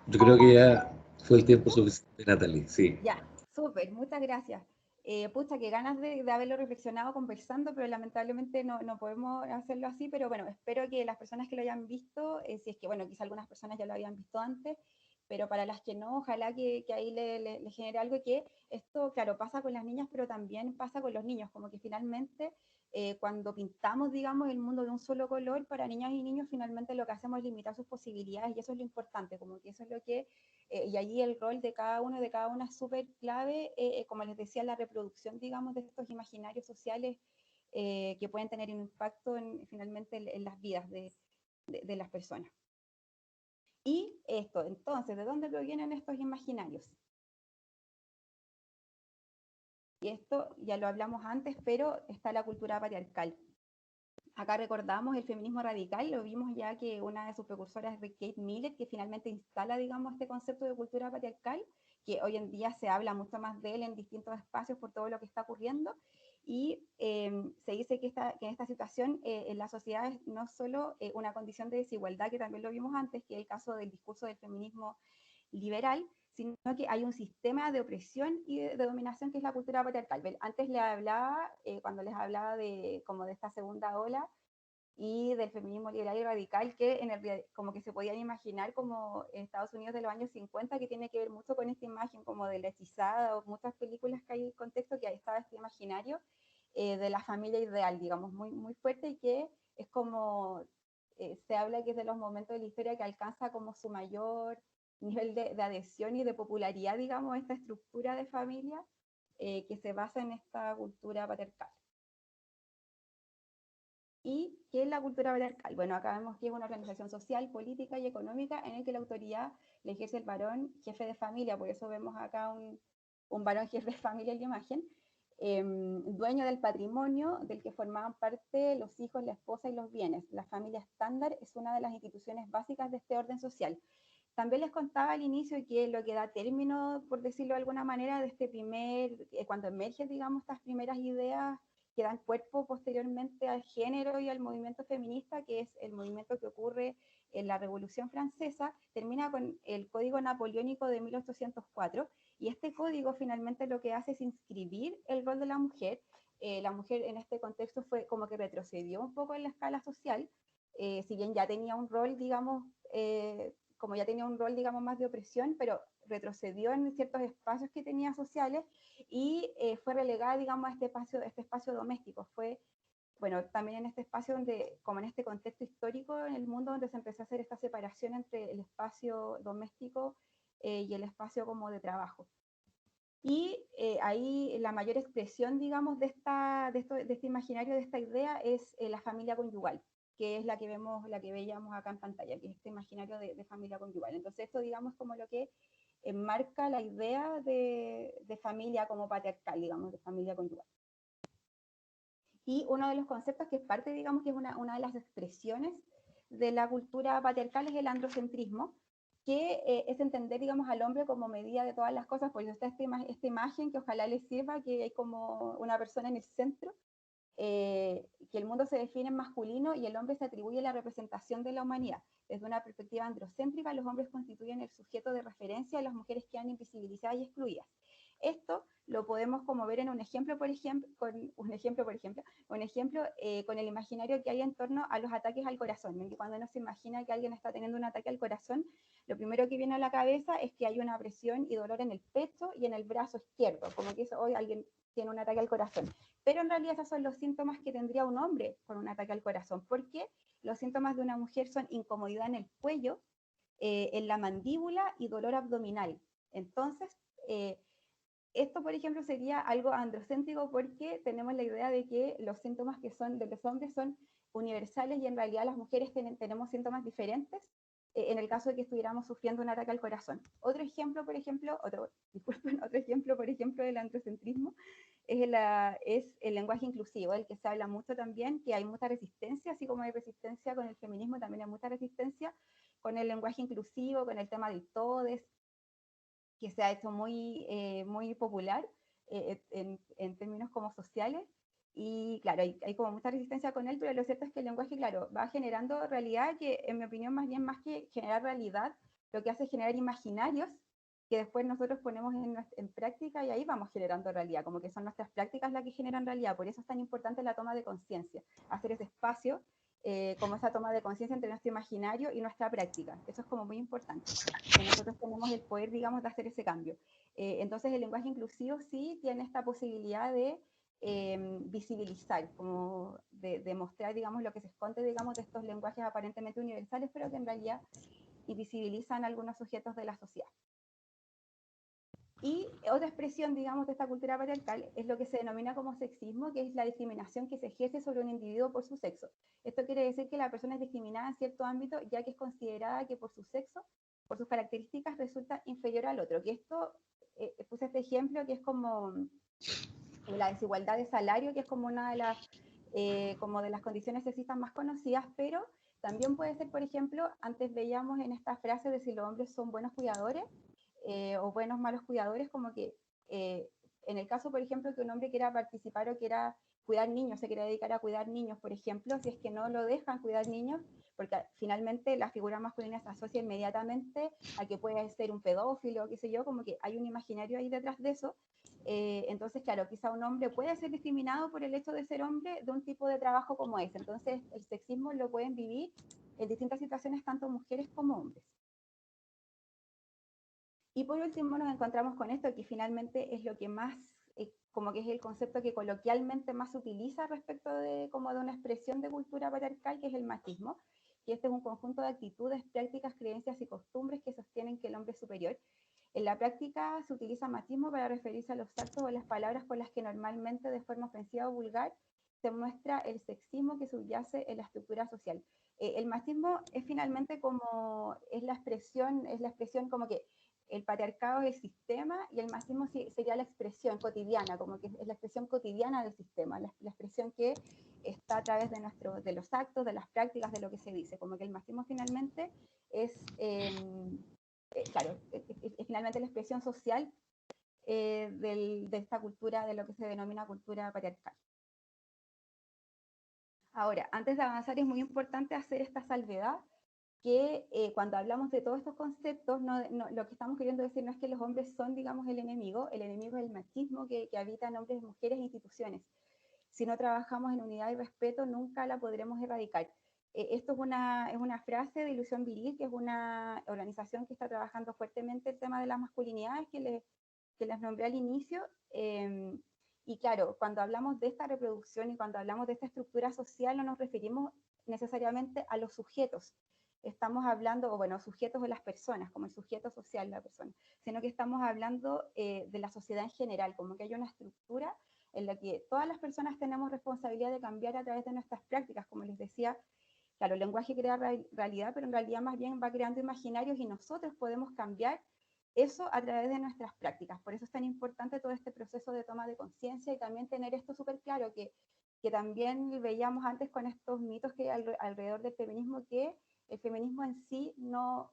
Yo creo que ya fue el tiempo suficiente, Natalie, sí. Ya, súper, muchas gracias. Pucha, qué ganas de haberlo reflexionado conversando, pero lamentablemente no podemos hacerlo así, pero bueno, espero que las personas que lo hayan visto, si es que, bueno, quizá algunas personas ya lo habían visto antes, pero para las que no, ojalá que ahí le genere algo, que esto, claro, pasa con las niñas, pero también pasa con los niños, como que finalmente cuando pintamos, digamos, el mundo de un solo color, para niñas y niños finalmente lo que hacemos es limitar sus posibilidades y eso es lo importante, como que eso es lo que y allí el rol de cada uno y de cada una es súper clave, como les decía, la reproducción, digamos, de estos imaginarios sociales que pueden tener un impacto finalmente en las vidas de las personas. Y esto, entonces, ¿de dónde provienen estos imaginarios? Y esto ya lo hablamos antes, pero está la cultura patriarcal. Acá recordamos el feminismo radical, lo vimos ya que una de sus precursoras es Kate Millett, que finalmente instala, digamos, este concepto de cultura patriarcal, que hoy en día se habla mucho más de él en distintos espacios por todo lo que está ocurriendo, y se dice que en esta situación en la sociedad es no solo una condición de desigualdad, que también lo vimos antes, que es el caso del discurso del feminismo liberal, sino que hay un sistema de opresión y de dominación que es la cultura patriarcal. Antes le hablaba, cuando les hablaba como de esta segunda ola y del feminismo liberal y radical, que como que se podían imaginar como en Estados Unidos de los años 50, que tiene que ver mucho con esta imagen como de la hechizada, o muchas películas que hay en el contexto, que ahí estaba este imaginario de la familia ideal, digamos, muy fuerte, y que es como, se habla que es de los momentos de la historia que alcanza como su mayor nivel de adhesión y de popularidad, digamos, esta estructura de familia que se basa en esta cultura patriarcal. ¿Y qué es la cultura patriarcal? Bueno, acá vemos que es una organización social, política y económica en la que la autoridad le ejerce el varón jefe de familia, por eso vemos acá un varón jefe de familia en la imagen, dueño del patrimonio del que formaban parte los hijos, la esposa y los bienes. La familia estándar es una de las instituciones básicas de este orden social. También les contaba al inicio que lo que da término, por decirlo de alguna manera, de este cuando emergen, digamos, estas primeras ideas que dan cuerpo posteriormente al género y al movimiento feminista, que es el movimiento que ocurre en la Revolución Francesa, termina con el Código Napoleónico de 1804, y este código finalmente lo que hace es inscribir el rol de la mujer. La mujer en este contexto fue como que retrocedió un poco en la escala social, si bien ya tenía un rol, digamos, como ya tenía un rol, digamos, más de opresión, pero retrocedió en ciertos espacios que tenía sociales y fue relegada, digamos, a este espacio doméstico. Fue, bueno, también en este espacio donde, como en este contexto histórico en el mundo, donde se empezó a hacer esta separación entre el espacio doméstico y el espacio como de trabajo. Y ahí la mayor expresión, digamos, de este imaginario, de esta idea, es la familia conyugal, que es la que veíamos acá en pantalla, que es este imaginario de familia conyugal. Entonces esto, digamos, como lo que enmarca la idea de familia como patriarcal, digamos, de familia conyugal. Y uno de los conceptos que es parte, digamos, que es una de las expresiones de la cultura patriarcal es el androcentrismo, que es entender, digamos, al hombre como medida de todas las cosas. Por eso está esta imagen que ojalá les sirva, que hay como una persona en el centro, que el mundo se define en masculino y el hombre se atribuye la representación de la humanidad. Desde una perspectiva androcéntrica, los hombres constituyen el sujeto de referencia y las mujeres quedan invisibilizadas y excluidas. Esto lo podemos como ver en un ejemplo, con el imaginario que hay en torno a los ataques al corazón. Cuando uno se imagina que alguien está teniendo un ataque al corazón, lo primero que viene a la cabeza es que hay una presión y dolor en el pecho y en el brazo izquierdo, como que hoy alguien tiene un ataque al corazón. Pero en realidad esos son los síntomas que tendría un hombre con un ataque al corazón, porque los síntomas de una mujer son incomodidad en el cuello, en la mandíbula y dolor abdominal. Entonces, esto, por ejemplo, sería algo androcéntrico porque tenemos la idea de que los síntomas que son de los hombres son universales y en realidad las mujeres tenemos síntomas diferentes en el caso de que estuviéramos sufriendo un ataque al corazón. Otro ejemplo, por ejemplo, del androcentrismo es el lenguaje inclusivo, del que se habla mucho también, que hay mucha resistencia, así como hay resistencia con el feminismo, también hay mucha resistencia con el lenguaje inclusivo, con el tema del todes, que se ha hecho muy popular en términos como sociales, y claro, hay como mucha resistencia con él, pero lo cierto es que el lenguaje, claro, va generando realidad que, en mi opinión, más bien más que generar realidad, lo que hace es generar imaginarios que después nosotros ponemos en práctica y ahí vamos generando realidad, como que son nuestras prácticas las que generan realidad. Por eso es tan importante la toma de conciencia, hacer ese espacio, como esa toma de conciencia entre nuestro imaginario y nuestra práctica. Eso es como muy importante, que nosotros tenemos el poder, digamos, de hacer ese cambio. Entonces el lenguaje inclusivo sí tiene esta posibilidad de visibilizar, como de mostrar, digamos, lo que se esconde, digamos, de estos lenguajes aparentemente universales, pero que en realidad invisibilizan algunos sujetos de la sociedad. Y otra expresión, digamos, de esta cultura patriarcal es lo que se denomina como sexismo, que es la discriminación que se ejerce sobre un individuo por su sexo. Esto quiere decir que la persona es discriminada en cierto ámbito, ya que es considerada que por su sexo, por sus características, resulta inferior al otro. Que esto, puse este ejemplo, que es como la desigualdad de salario, que es como una de las condiciones sexistas más conocidas, pero también puede ser, por ejemplo, antes veíamos en esta frase de si los hombres son buenos cuidadores, o buenos malos cuidadores, como que en el caso, por ejemplo, que un hombre quiera participar o quiera cuidar niños, se quiera dedicar a cuidar niños, por ejemplo, si es que no lo dejan cuidar niños, porque finalmente la figura masculina se asocia inmediatamente a que puede ser un pedófilo, qué sé yo, como que hay un imaginario ahí detrás de eso. Entonces, claro, quizá un hombre puede ser discriminado por el hecho de ser hombre de un tipo de trabajo como ese. Entonces, el sexismo lo pueden vivir en distintas situaciones, tanto mujeres como hombres. Y por último nos encontramos con esto, que finalmente es lo que más, como que es el concepto que coloquialmente más se utiliza respecto de, como de una expresión de cultura patriarcal, que es el machismo. Y este es un conjunto de actitudes, prácticas, creencias y costumbres que sostienen que el hombre es superior. En la práctica se utiliza machismo para referirse a los actos o las palabras con las que normalmente de forma ofensiva o vulgar se muestra el sexismo que subyace en la estructura social. El machismo es finalmente como, es la expresión como que el patriarcado es el sistema y el machismo sería la expresión cotidiana, como que es la expresión cotidiana del sistema, la expresión que está a través de los actos, de las prácticas, de lo que se dice, como que el machismo finalmente es, claro, es finalmente la expresión social de esta cultura, de lo que se denomina cultura patriarcal. Ahora, antes de avanzar es muy importante hacer esta salvedad, que cuando hablamos de todos estos conceptos, lo que estamos queriendo decir no es que los hombres son, digamos, el enemigo es el machismo que habita en hombres, mujeres e instituciones. Si no trabajamos en unidad y respeto, nunca la podremos erradicar. Esto es una frase de Ilusión Viril, que es una organización que está trabajando fuertemente el tema de las masculinidades, que les nombré al inicio. Y claro, cuando hablamos de esta reproducción y cuando hablamos de esta estructura social, no nos referimos necesariamente a los sujetos. Estamos hablando, o bueno, sujetos de las personas, como el sujeto social de la persona, sino que estamos hablando de la sociedad en general, como que hay una estructura en la que todas las personas tenemos responsabilidad de cambiar a través de nuestras prácticas, como les decía. Claro, el lenguaje crea realidad, pero en realidad más bien va creando imaginarios y nosotros podemos cambiar eso a través de nuestras prácticas. Por eso es tan importante todo este proceso de toma de conciencia y también tener esto súper claro, que también veíamos antes con estos mitos que hay alrededor del feminismo, que el feminismo en sí no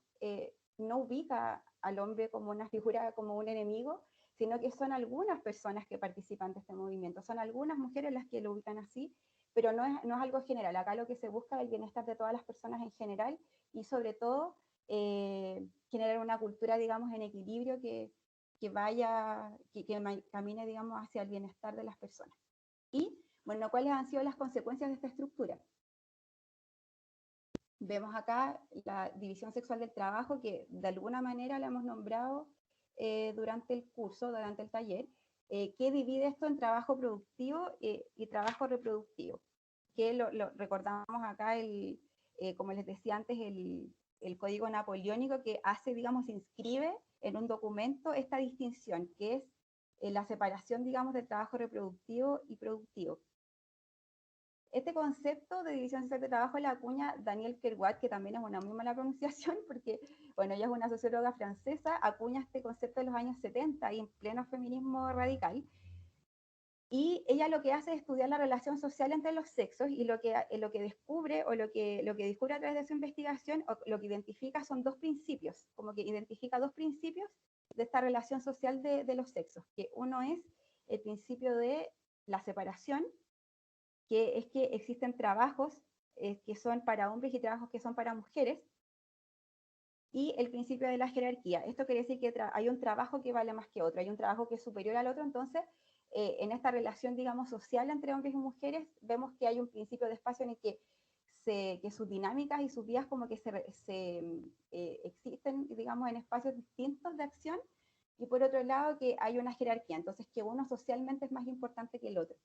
ubica al hombre como una figura, como un enemigo, sino que son algunas personas que participan de este movimiento, son algunas mujeres las que lo ubican así, pero no es algo general. Acá lo que se busca es el bienestar de todas las personas en general y sobre todo generar una cultura, digamos, en equilibrio que camine, digamos, hacia el bienestar de las personas. Y, bueno, ¿cuáles han sido las consecuencias de esta estructura? Vemos acá la división sexual del trabajo, que de alguna manera la hemos nombrado durante el curso, durante el taller, que divide esto en trabajo productivo y trabajo reproductivo, que lo recordamos acá, como les decía antes, el código napoleónico que hace, digamos, inscribe en un documento esta distinción, que es la separación, digamos, del trabajo reproductivo y productivo. Este concepto de división sexual de trabajo la acuña Danielle Kerouac, que también es una muy mala pronunciación, porque, bueno, ella es una socióloga francesa, acuña este concepto en los años 70 y en pleno feminismo radical. Y ella lo que hace es estudiar la relación social entre los sexos, y lo que descubre, o lo que descubre a través de su investigación, o lo que identifica son dos principios, como que identifica dos principios de esta relación social de los sexos, que uno es el principio de la separación, que es que existen trabajos que son para hombres y trabajos que son para mujeres, y el principio de la jerarquía. Esto quiere decir que hay un trabajo que vale más que otro, hay un trabajo que es superior al otro, entonces en esta relación, digamos, social entre hombres y mujeres, vemos que hay un principio de espacio en el que sus dinámicas y sus vías como que existen, digamos, en espacios distintos de acción, y por otro lado que hay una jerarquía, entonces que uno socialmente es más importante que el otro.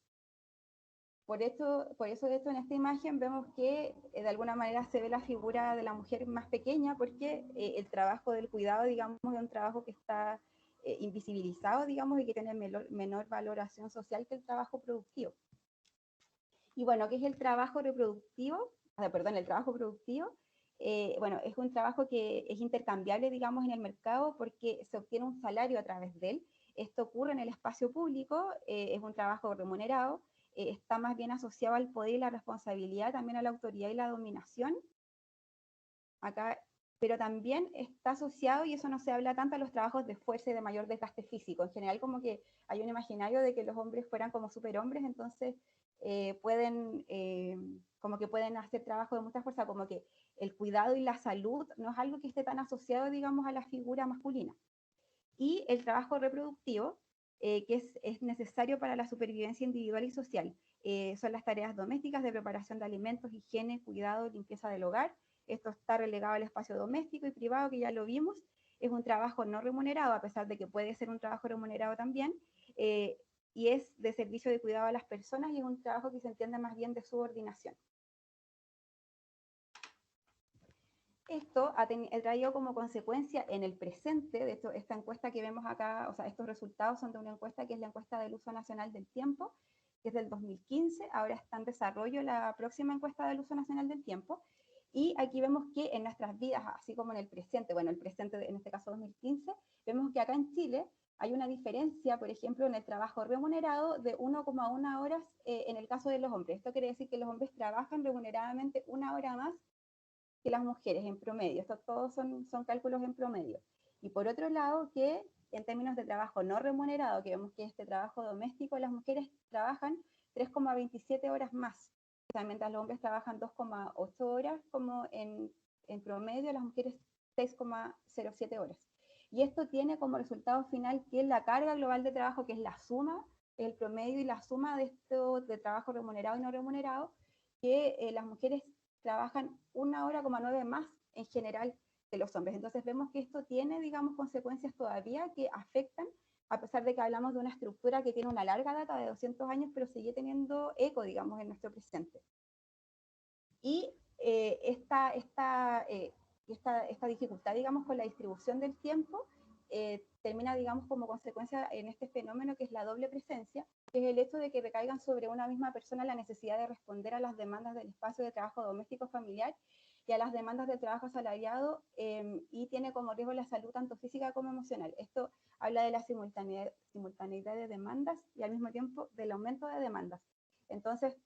Por eso de esto en esta imagen vemos que de alguna manera se ve la figura de la mujer más pequeña, porque el trabajo del cuidado, digamos, es un trabajo que está invisibilizado, digamos, y que tiene menor valoración social que el trabajo productivo. Y bueno, ¿qué es el trabajo reproductivo? Perdón, el trabajo productivo. Bueno, es un trabajo que es intercambiable, digamos, en el mercado porque se obtiene un salario a través de él. Esto ocurre en el espacio público, es un trabajo remunerado, está más bien asociado al poder y la responsabilidad, también a la autoridad y la dominación. Acá, pero también está asociado, y eso no se habla tanto, a los trabajos de fuerza y de mayor desgaste físico. En general, como que hay un imaginario de que los hombres fueran como superhombres, entonces como que pueden hacer trabajo de mucha fuerza, como que el cuidado y la salud no es algo que esté tan asociado, digamos, a la figura masculina. Y el trabajo reproductivo, que es necesario para la supervivencia individual y social. Son las tareas domésticas de preparación de alimentos, higiene, cuidado, limpieza del hogar. Esto está relegado al espacio doméstico y privado, que ya lo vimos. Es un trabajo no remunerado, a pesar de que puede ser un trabajo remunerado también, y es de servicio de cuidado a las personas, y es un trabajo que se entiende más bien de subordinación. Esto ha traído como consecuencia en el presente, de hecho, esta encuesta que vemos acá, o sea, estos resultados son de una encuesta que es la encuesta del uso nacional del tiempo, que es del 2015, ahora está en desarrollo la próxima encuesta del uso nacional del tiempo, y aquí vemos que en nuestras vidas, así como en el presente, bueno, el presente en este caso 2015, vemos que acá en Chile hay una diferencia, por ejemplo, en el trabajo remunerado de 1,1 horas en el caso de los hombres. Esto quiere decir que los hombres trabajan remuneradamente 1 hora más que las mujeres en promedio. Estos todos son cálculos en promedio. Y por otro lado, que en términos de trabajo no remunerado, que vemos que este trabajo doméstico, las mujeres trabajan 3,27 horas más. O sea, mientras los hombres trabajan 2,8 horas, como en promedio, las mujeres 6,07 horas. Y esto tiene como resultado final que la carga global de trabajo, que es la suma, el promedio y la suma de esto de trabajo remunerado y no remunerado, que las mujeres trabajan 1,9 horas más en general que los hombres. Entonces vemos que esto tiene, digamos, consecuencias todavía que afectan, a pesar de que hablamos de una estructura que tiene una larga data de 200 años, pero sigue teniendo eco, digamos, en nuestro presente. Y esta dificultad, digamos, con la distribución del tiempo, termina, digamos, como consecuencia en este fenómeno que es la doble presencia, que es el hecho de que recaigan sobre una misma persona la necesidad de responder a las demandas del espacio de trabajo doméstico familiar y a las demandas del trabajo asalariado, y tiene como riesgo la salud tanto física como emocional. Esto habla de la simultaneidad de demandas y al mismo tiempo del aumento de demandas. Entonces,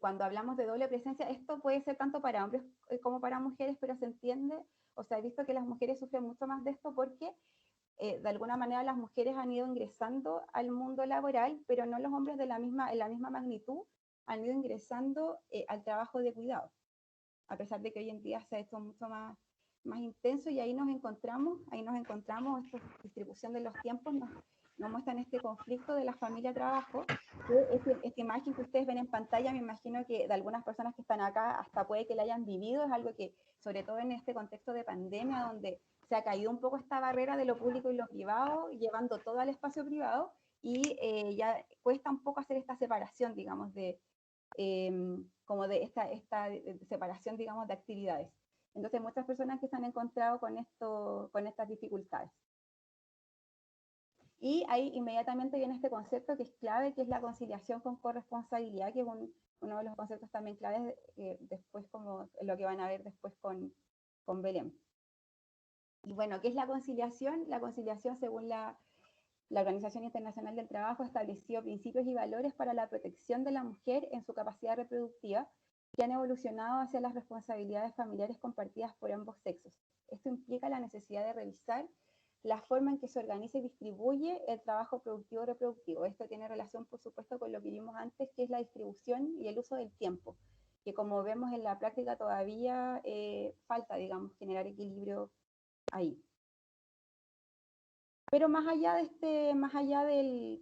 cuando hablamos de doble presencia, esto puede ser tanto para hombres como para mujeres, pero se entiende, o sea, he visto que las mujeres sufren mucho más de esto porque de alguna manera las mujeres han ido ingresando al mundo laboral, pero no los hombres en la misma magnitud han ido ingresando al trabajo de cuidado, a pesar de que hoy en día se ha hecho mucho más intenso, y ahí nos encontramos, esta distribución de los tiempos nos muestran este conflicto de la familia-trabajo, que esta imagen que ustedes ven en pantalla, me imagino que de algunas personas que están acá hasta puede que la hayan vivido, es algo que, sobre todo en este contexto de pandemia, donde se ha caído un poco esta barrera de lo público y lo privado, llevando todo al espacio privado, y ya cuesta un poco hacer esta separación, digamos, como de esta separación, digamos, de actividades. Entonces, muchas personas que se han encontrado con estas dificultades. Y ahí inmediatamente viene este concepto que es clave, que es la conciliación con corresponsabilidad, que es uno de los conceptos también claves después, como lo que van a ver después con Belén. Y bueno, ¿qué es la conciliación? La conciliación, según la Organización Internacional del Trabajo, estableció principios y valores para la protección de la mujer en su capacidad reproductiva, que han evolucionado hacia las responsabilidades familiares compartidas por ambos sexos. Esto implica la necesidad de revisar la forma en que se organiza y distribuye el trabajo productivo-reproductivo. Esto tiene relación, por supuesto, con lo que vimos antes, que es la distribución y el uso del tiempo. que como vemos en la práctica todavía falta, digamos, generar equilibrio ahí. Pero más allá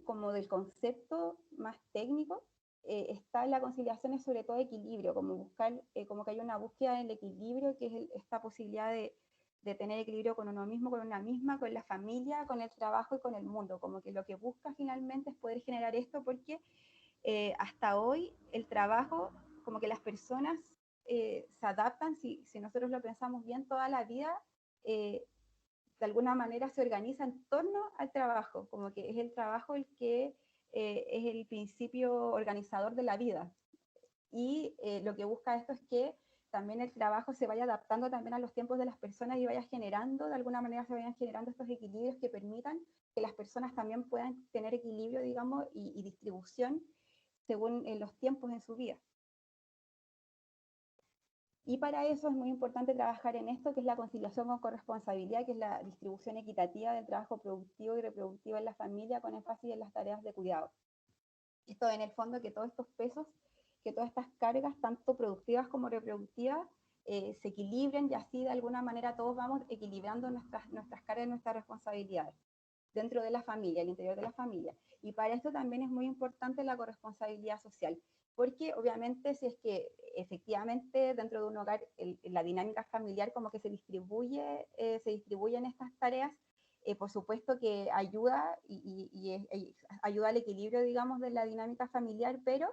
como del concepto más técnico, está en la conciliación es sobre todo equilibrio, como buscar, como que hay una búsqueda en el equilibrio, que es esta posibilidad de tener equilibrio con uno mismo, con una misma, con la familia, con el trabajo y con el mundo, como que lo que busca finalmente es poder generar esto, porque hasta hoy el trabajo, como que las personas se adaptan, si nosotros lo pensamos bien, toda la vida de alguna manera se organiza en torno al trabajo, como que es el trabajo el que es el principio organizador de la vida. Y lo que busca esto es que también el trabajo se vaya adaptando también a los tiempos de las personas y vaya generando, de alguna manera se vayan generando estos equilibrios que permitan que las personas también puedan tener equilibrio, digamos, y distribución según los tiempos en su vida. Y para eso es muy importante trabajar en esto, que es la conciliación con corresponsabilidad, que es la distribución equitativa del trabajo productivo y reproductivo en la familia, con énfasis en las tareas de cuidado. Esto en el fondo, que todos estos pesos, que todas estas cargas, tanto productivas como reproductivas, se equilibren y así de alguna manera todos vamos equilibrando nuestras cargas y nuestras responsabilidades dentro de la familia, al interior de la familia. Y para esto también es muy importante la corresponsabilidad social, porque obviamente si es que efectivamente dentro de un hogar la dinámica familiar como que se distribuyen estas tareas, por supuesto que ayuda y ayuda al equilibrio, digamos, de la dinámica familiar, pero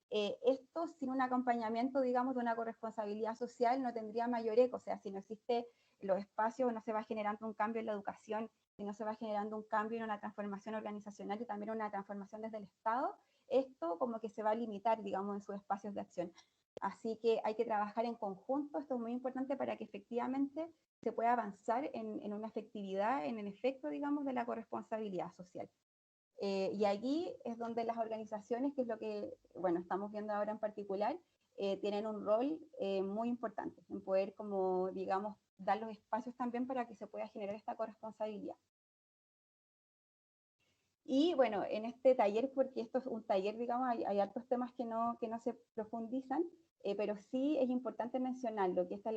esto sin un acompañamiento, digamos, de una corresponsabilidad social no tendría mayor eco, o sea, si no existe los espacios, no se va generando un cambio en la educación, si no se va generando un cambio en una transformación organizacional y también una transformación desde el Estado, esto como que se va a limitar, digamos, en sus espacios de acción. Así que hay que trabajar en conjunto, esto es muy importante para que efectivamente se pueda avanzar en una efectividad, en el efecto, digamos, de la corresponsabilidad social. Y allí es donde las organizaciones, que es lo que, bueno, estamos viendo ahora en particular, tienen un rol muy importante en poder, como, digamos, dar los espacios también para que se pueda generar esta corresponsabilidad. Y bueno, en este taller, porque esto es un taller, digamos, hay hartos temas que no se profundizan, pero sí es importante mencionarlo, que esta es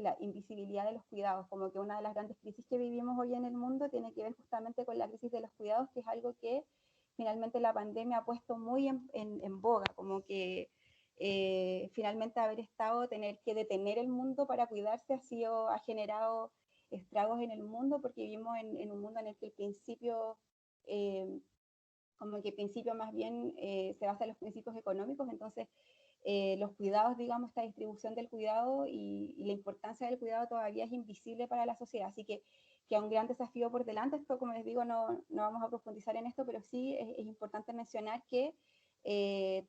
la invisibilidad de los cuidados, como que una de las grandes crisis que vivimos hoy en el mundo tiene que ver justamente con la crisis de los cuidados, que es algo que finalmente la pandemia ha puesto muy en boga, como que finalmente tener que detener el mundo para cuidarse ha generado estragos en el mundo, porque vivimos en un mundo en el que el principio como que el principio más bien se basa en los principios económicos, entonces los cuidados, digamos, esta distribución del cuidado y la importancia del cuidado todavía es invisible para la sociedad, así que hay un gran desafío por delante. Esto, como les digo, no vamos a profundizar en esto, pero sí es importante mencionar que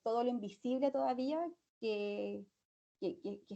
todo lo invisible todavía que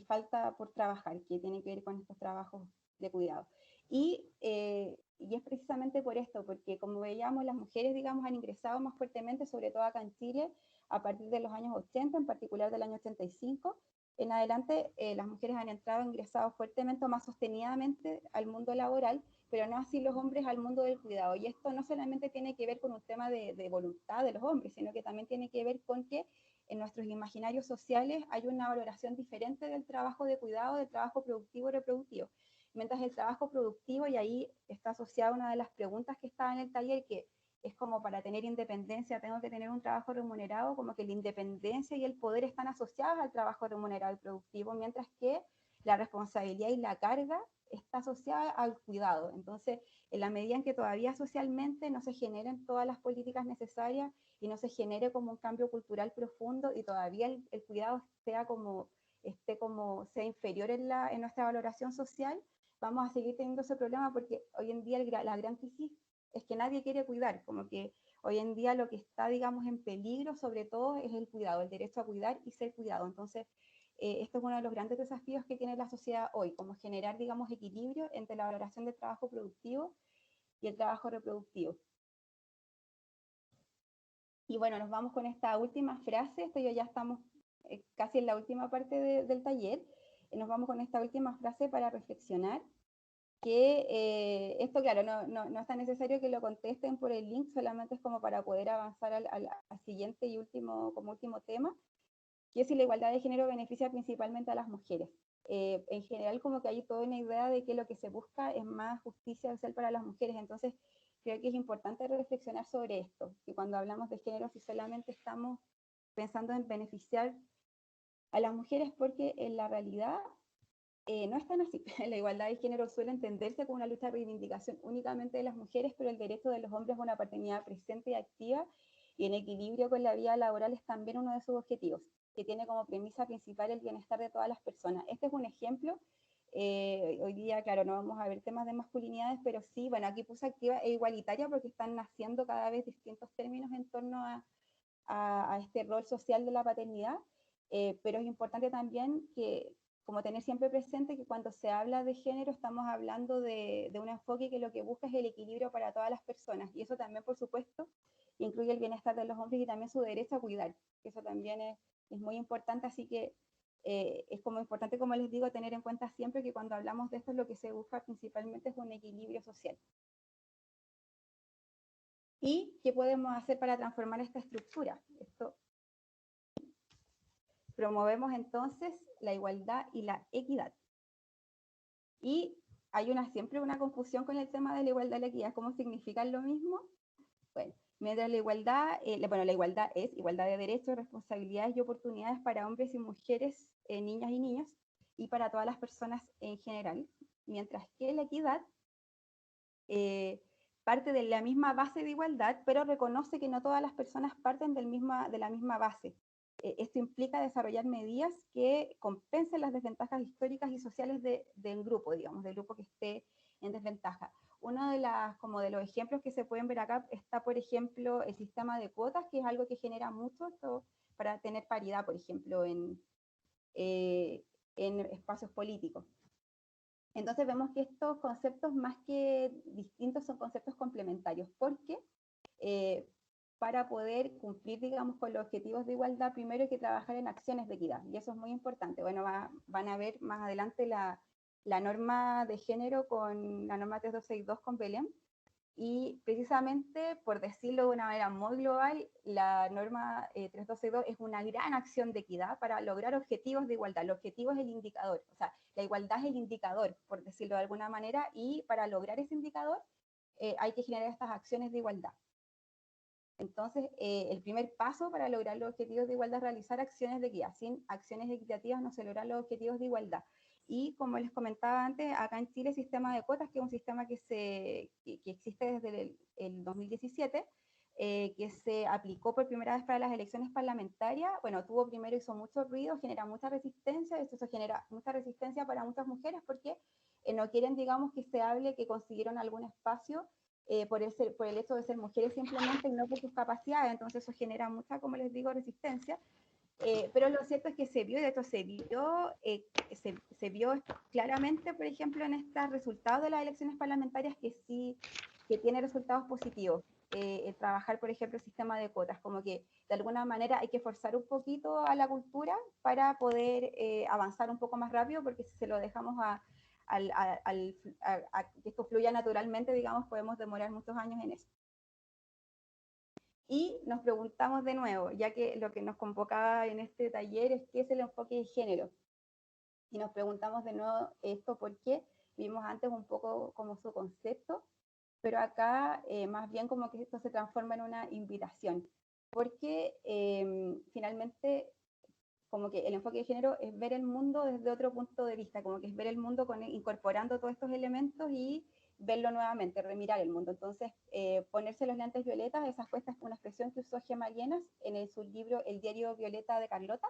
falta por trabajar, que tiene que ver con estos trabajos de cuidado. Y es precisamente por esto, porque como veíamos, las mujeres, digamos, han ingresado más fuertemente, sobre todo acá en Chile, a partir de los años 80, en particular del año 85. En adelante, las mujeres han ingresado fuertemente o más sostenidamente al mundo laboral, pero no así los hombres al mundo del cuidado. Y esto no solamente tiene que ver con un tema de voluntad de los hombres, sino que también tiene que ver con que en nuestros imaginarios sociales hay una valoración diferente del trabajo de cuidado, del trabajo productivo y reproductivo. Mientras el trabajo productivo, y ahí está asociada una de las preguntas que estaba en el taller, que es como para tener independencia tengo que tener un trabajo remunerado, como que la independencia y el poder están asociados al trabajo remunerado y productivo, mientras que la responsabilidad y la carga está asociada al cuidado. Entonces, en la medida en que todavía socialmente no se generen todas las políticas necesarias y no se genere como un cambio cultural profundo y todavía el cuidado sea inferior en nuestra valoración social, vamos a seguir teniendo ese problema, porque hoy en día la gran crisis es que nadie quiere cuidar, como que hoy en día lo que está, digamos, en peligro sobre todo es el cuidado, el derecho a cuidar y ser cuidado. Entonces, esto es uno de los grandes desafíos que tiene la sociedad hoy, como generar, digamos, equilibrio entre la valoración del trabajo productivo y el trabajo reproductivo. Y bueno, nos vamos con esta última frase, esto ya estamos casi en la última parte del taller, nos vamos con esta última frase para reflexionar, que esto, claro, no es tan necesario que lo contesten por el link, solamente es como para poder avanzar al siguiente y último tema, que si la igualdad de género beneficia principalmente a las mujeres. En general, como que hay toda una idea de que lo que se busca es más justicia social para las mujeres, entonces creo que es importante reflexionar sobre esto, que cuando hablamos de género, si solamente estamos pensando en beneficiar a las mujeres, porque en la realidad no es tan así. La igualdad de género suele entenderse como una lucha de reivindicación únicamente de las mujeres, pero el derecho de los hombres a una paternidad presente y activa y en equilibrio con la vida laboral es también uno de sus objetivos, que tiene como premisa principal el bienestar de todas las personas. Este es un ejemplo. Hoy día, claro, no vamos a ver temas de masculinidades, pero sí, bueno, aquí puse activa e igualitaria porque están naciendo cada vez distintos términos en torno a este rol social de la paternidad, pero es importante también que, como tener siempre presente que cuando se habla de género estamos hablando de un enfoque que lo que busca es el equilibrio para todas las personas, y eso también, por supuesto, incluye el bienestar de los hombres y también su derecho a cuidar, eso también es muy importante, así que es como importante, como les digo, tener en cuenta siempre que cuando hablamos de esto lo que se busca principalmente es un equilibrio social. ¿Y qué podemos hacer para transformar esta estructura? Promovemos entonces la igualdad y la equidad. Y hay siempre una confusión con el tema de la igualdad y la equidad. ¿Cómo significan lo mismo? Bueno, mientras la igualdad, la igualdad es igualdad de derechos, responsabilidades y oportunidades para hombres y mujeres, niñas y niños, y para todas las personas en general. Mientras que la equidad parte de la misma base de igualdad, pero reconoce que no todas las personas parten de la misma base. Esto implica desarrollar medidas que compensen las desventajas históricas y sociales del grupo, digamos, del grupo que esté en desventaja. Uno de los ejemplos que se pueden ver acá está, por ejemplo, el sistema de cuotas, que es algo que genera mucho para tener paridad, por ejemplo, en espacios políticos. Entonces vemos que estos conceptos, más que distintos, son conceptos complementarios, porque para poder cumplir, digamos, con los objetivos de igualdad, primero hay que trabajar en acciones de equidad, y eso es muy importante. Bueno, van a ver más adelante la norma de género con la norma 3262 con Belén, y precisamente, por decirlo de una manera muy global, la norma 3262 es una gran acción de equidad para lograr objetivos de igualdad. El objetivo es el indicador, o sea, la igualdad es el indicador, por decirlo de alguna manera, y para lograr ese indicador hay que generar estas acciones de igualdad. Entonces, el primer paso para lograr los objetivos de igualdad es realizar acciones de equidad. Sin acciones equitativas no se logran los objetivos de igualdad. Y como les comentaba antes, acá en Chile el sistema de cuotas, que es un sistema que existe desde el 2017, que se aplicó por primera vez para las elecciones parlamentarias, bueno, hizo mucho ruido, genera mucha resistencia, esto genera mucha resistencia para muchas mujeres porque no quieren, digamos, que se hable que consiguieron algún espacio por el hecho de ser mujeres simplemente y no por sus capacidades, entonces eso genera mucha, como les digo, resistencia. Pero lo cierto es que se vio, y de hecho se vio claramente, por ejemplo, en estos resultados de las elecciones parlamentarias que tiene resultados positivos. Trabajar, por ejemplo, el sistema de cuotas, como que de alguna manera hay que forzar un poquito a la cultura para poder avanzar un poco más rápido, porque si se lo dejamos a que esto fluya naturalmente, digamos, podemos demorar muchos años en eso. Y nos preguntamos de nuevo, ya que lo que nos convocaba en este taller es qué es el enfoque de género. Y nos preguntamos de nuevo esto porque vimos antes un poco como su concepto, pero acá más bien como que esto se transforma en una invitación, porque finalmente como que el enfoque de género es ver el mundo desde otro punto de vista, como que es ver el mundo incorporando todos estos elementos y verlo nuevamente, remirar el mundo. Entonces, ponerse los lentes violetas, esa fue una expresión que usó Gemma Llenas en su libro El diario Violeta de Carlota,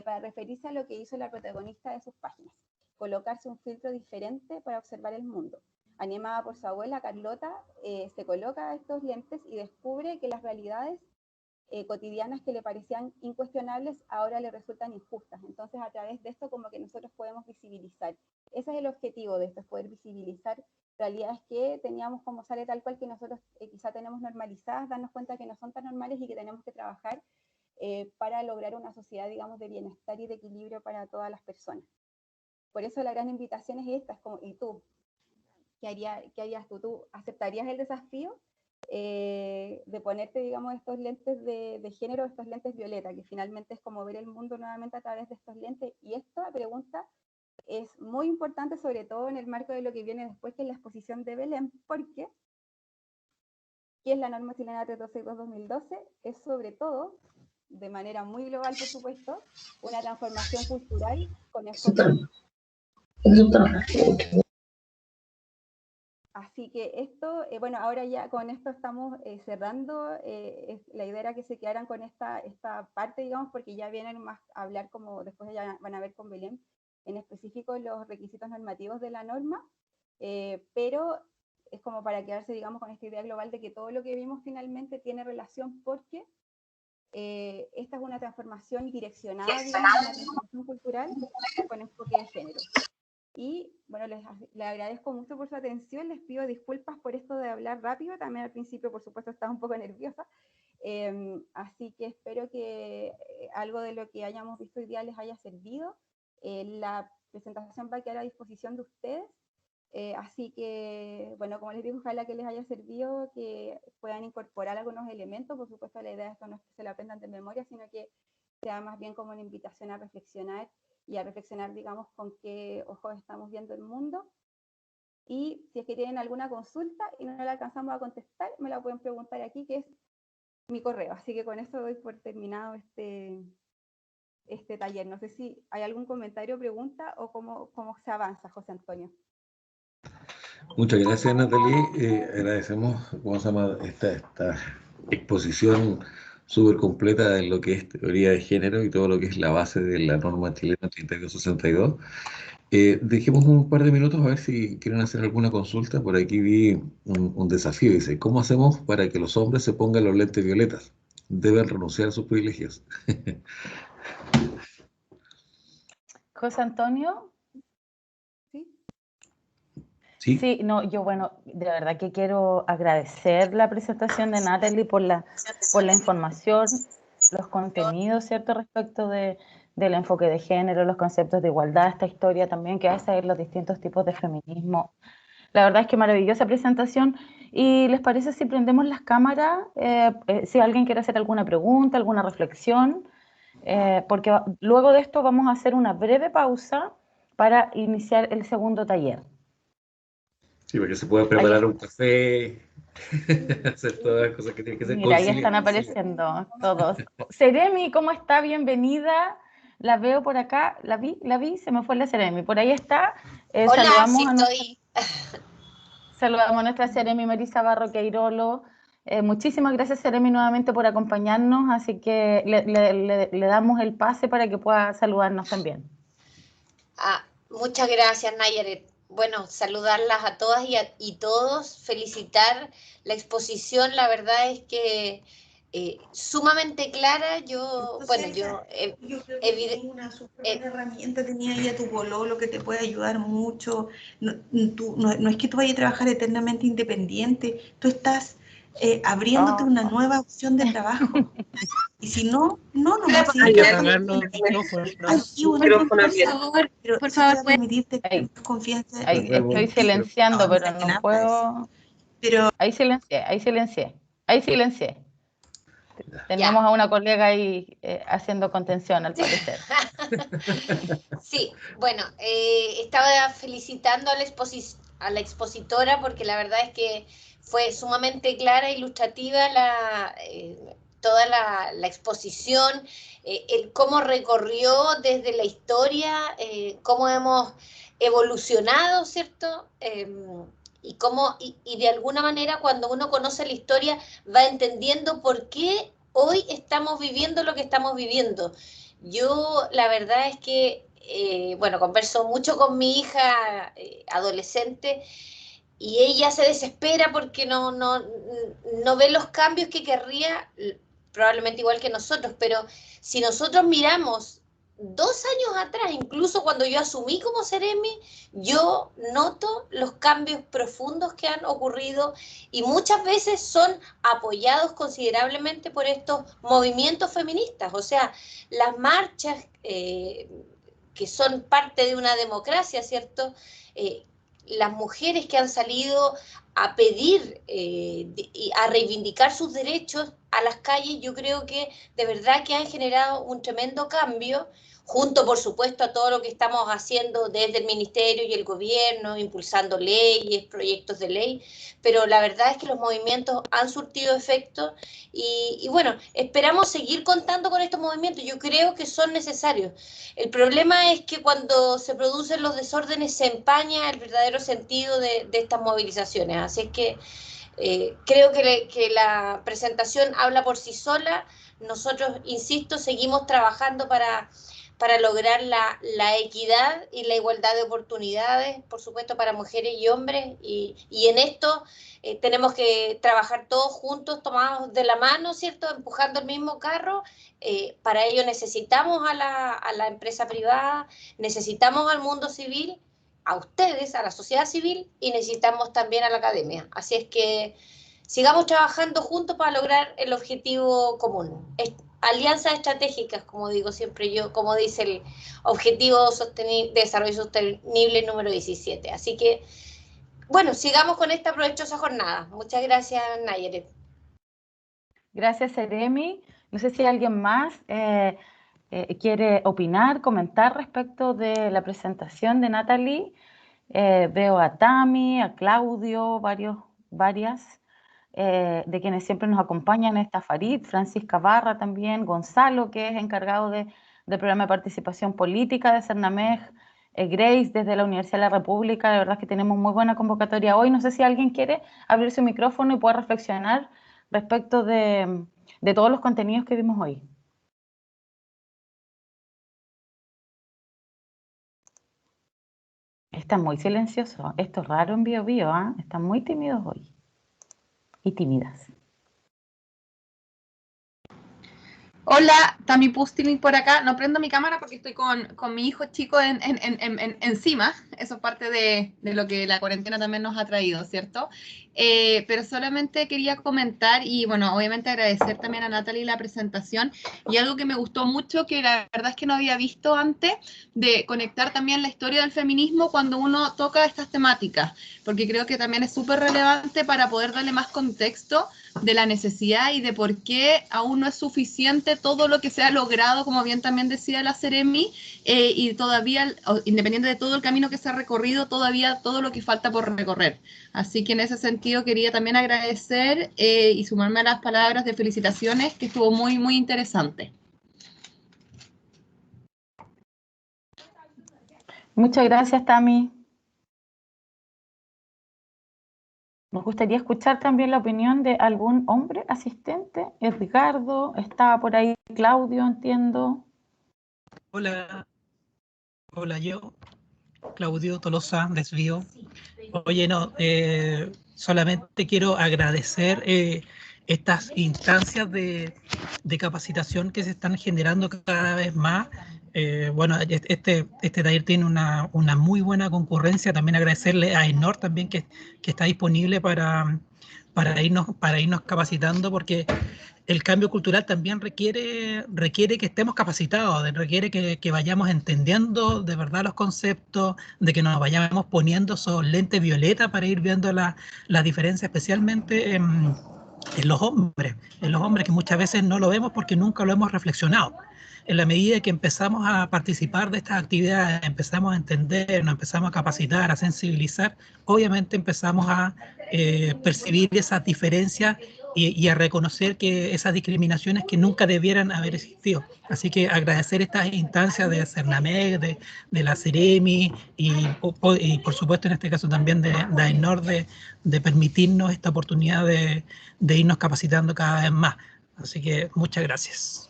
para referirse a lo que hizo la protagonista de sus páginas, colocarse un filtro diferente para observar el mundo. Animada por su abuela, Carlota se coloca estos lentes y descubre que las realidades cotidianas que le parecían incuestionables ahora le resultan injustas. Entonces, a través de esto, como que nosotros podemos visibilizar. Ese es el objetivo de esto, es poder visibilizar realidades que teníamos como sale tal cual que nosotros quizá tenemos normalizadas, darnos cuenta que no son tan normales y que tenemos que trabajar para lograr una sociedad, digamos, de bienestar y de equilibrio para todas las personas. Por eso la gran invitación es esta, es como, ¿y tú? ¿Qué harías tú? ¿Tú aceptarías el desafío de ponerte, digamos, estos lentes de género, estos lentes violeta, que finalmente es como ver el mundo nuevamente a través de estos lentes. Y esta pregunta es muy importante, sobre todo en el marco de lo que viene después, que es la exposición de Belén, porque ¿qué es la norma chilena 362-2012? Es sobre todo, de manera muy global, por supuesto, una transformación cultural con enfoque. Así que esto, bueno, ahora ya con esto estamos cerrando. La idea era que se quedaran con esta parte, digamos, porque ya vienen más a hablar, como después ya van a ver con Belén, en específico los requisitos normativos de la norma, pero es como para quedarse, digamos, con esta idea global de que todo lo que vimos finalmente tiene relación, porque esta es una transformación direccionada, digamos, una transformación cultural con enfoque de género. Y bueno, les agradezco mucho por su atención, les pido disculpas por esto de hablar rápido, también al principio por supuesto estaba un poco nerviosa, así que espero que algo de lo que hayamos visto hoy día les haya servido. La presentación va a quedar a disposición de ustedes, así que bueno, como les digo, ojalá que les haya servido, que puedan incorporar algunos elementos. Por supuesto, la idea de esto no es que se lo aprendan de memoria, sino que sea más bien como una invitación a reflexionar, y a reflexionar, digamos, con qué ojos estamos viendo el mundo. Y si es que tienen alguna consulta y no la alcanzamos a contestar, me la pueden preguntar aquí, que es mi correo. Así que con esto doy por terminado este taller. No sé si hay algún comentario o pregunta, o cómo se avanza, José Antonio. Muchas gracias, Natalie. Agradecemos, ¿cómo se llama?, esta exposición súper completa en lo que es teoría de género y todo lo que es la base de la norma chilena 3262. Dejemos un par de minutos a ver si quieren hacer alguna consulta. Por aquí vi un desafío. Dice, ¿cómo hacemos para que los hombres se pongan los lentes violetas? Deben renunciar a sus privilegios. José Antonio. ¿Sí? Sí, no, yo bueno, de verdad que quiero agradecer la presentación de Natalie por la información, los contenidos, ¿cierto?, respecto del enfoque de género, los conceptos de igualdad, esta historia también que hace ver los distintos tipos de feminismo. La verdad es que maravillosa presentación. ¿Y les parece si prendemos las cámaras? Si alguien quiere hacer alguna pregunta, alguna reflexión, porque luego de esto vamos a hacer una breve pausa para iniciar el segundo taller. Sí, porque se puede preparar un café, hacer todas las cosas que tienen que hacer. Mira, ahí están apareciendo todos. Seremi, ¿cómo está? Bienvenida. La veo por acá. La vi, se me fue la Seremi. Por ahí está. Hola, sí estoy. Saludamos a nuestra Seremi Marisa Barro Queirolo. Muchísimas gracias, Seremi, nuevamente por acompañarnos. Así que le damos el pase para que pueda saludarnos también. Muchas gracias, Nayaret. Bueno, saludarlas a todas y todos, felicitar la exposición, la verdad es que sumamente clara. Yo creo que una super buena herramienta tenía ahí a tu pololo que te puede ayudar mucho. No es que tú vayas a trabajar eternamente independiente, tú estás abriéndote una nueva opción de trabajo. Y si no hay que apagar los micrófonos. Por favor, permitirte confianza. Estoy silenciando, pero no puedo. Ahí silencié. Teníamos a una colega ahí haciendo contención, al parecer. Sí, bueno, estaba felicitando a la expositora, porque la verdad es que fue sumamente clara e ilustrativa toda la exposición, el cómo recorrió desde la historia, cómo hemos evolucionado, ¿cierto? Y de alguna manera, cuando uno conoce la historia, va entendiendo por qué hoy estamos viviendo lo que estamos viviendo. Yo la verdad es que, converso mucho con mi hija adolescente, y ella se desespera porque no ve los cambios que querría, probablemente igual que nosotros, pero si nosotros miramos 2 años atrás, incluso cuando yo asumí como Seremi, yo noto los cambios profundos que han ocurrido, y muchas veces son apoyados considerablemente por estos movimientos feministas. O sea, las marchas que son parte de una democracia, ¿cierto? Las mujeres que han salido a pedir y a reivindicar sus derechos a las calles, yo creo que de verdad que han generado un tremendo cambio, junto por supuesto a todo lo que estamos haciendo desde el Ministerio y el Gobierno, impulsando leyes, proyectos de ley, pero la verdad es que los movimientos han surtido efecto y bueno, esperamos seguir contando con estos movimientos, yo creo que son necesarios. El problema es que cuando se producen los desórdenes se empaña el verdadero sentido de estas movilizaciones, así es que creo que la presentación habla por sí sola. Nosotros, insisto, seguimos trabajando para lograr la equidad y la igualdad de oportunidades, por supuesto, para mujeres y hombres. Y en esto tenemos que trabajar todos juntos, tomados de la mano, ¿cierto? Empujando el mismo carro. Para ello necesitamos a la empresa privada, necesitamos al mundo civil, a ustedes, a la sociedad civil, y necesitamos también a la academia. Así es que sigamos trabajando juntos para lograr el objetivo común. Alianzas estratégicas, como digo siempre yo, como dice el Objetivo de Desarrollo Sostenible número 17. Así que, bueno, sigamos con esta provechosa jornada. Muchas gracias, Nayaret. Gracias, Seremi. No sé si alguien más quiere opinar, comentar respecto de la presentación de Natalie. Veo a Tami, a Claudio, varias de quienes siempre nos acompañan, está Farid, Francisca Barra también, Gonzalo, que es encargado del programa de participación política de Cernamej, Grace desde la Universidad de la República. La verdad es que tenemos muy buena convocatoria hoy. No sé si alguien quiere abrir su micrófono y pueda reflexionar respecto de todos los contenidos que vimos hoy. Está muy silencioso. Esto es raro en Bio Bio, ¿eh? Están muy tímidos hoy. Y tímidas. Hola, Tami Pustilin por acá. No prendo mi cámara porque estoy con mi hijo chico encima. Eso es parte de lo que la cuarentena también nos ha traído, ¿cierto? Pero solamente quería comentar y, bueno, obviamente agradecer también a Natalie la presentación y algo que me gustó mucho, que la verdad es que no había visto antes, de conectar también la historia del feminismo cuando uno toca estas temáticas, porque creo que también es súper relevante para poder darle más contexto de la necesidad y de por qué aún no es suficiente todo lo que se ha logrado, como bien también decía la Seremi, y todavía, independiente de todo el camino que se ha recorrido, todavía todo lo que falta por recorrer. Así que en ese sentido quería también agradecer y sumarme a las palabras de felicitaciones, que estuvo muy, muy interesante. Muchas gracias, Tami. Nos gustaría escuchar también la opinión de algún hombre asistente. Edgardo, estaba por ahí Claudio, entiendo. Hola, yo, Claudio Tolosa, Desvío. Oye, no, solamente quiero agradecer estas instancias de capacitación que se están generando cada vez más. Bueno, este taller tiene una muy buena concurrencia. También agradecerle a ENOR también que está disponible para irnos capacitando, porque el cambio cultural también requiere que estemos capacitados, requiere que vayamos entendiendo de verdad los conceptos, de que nos vayamos poniendo esos lentes violeta para ir viendo la diferencia, especialmente en los hombres que muchas veces no lo vemos porque nunca lo hemos reflexionado. En la medida que empezamos a participar de estas actividades, empezamos a entender, nos empezamos a capacitar, a sensibilizar, obviamente empezamos a percibir esas diferencias y a reconocer que esas discriminaciones que nunca debieran haber existido. Así que agradecer estas instancias de Cernamej, de la Seremi y por supuesto en este caso también de AENOR de permitirnos esta oportunidad de irnos capacitando cada vez más. Así que muchas gracias.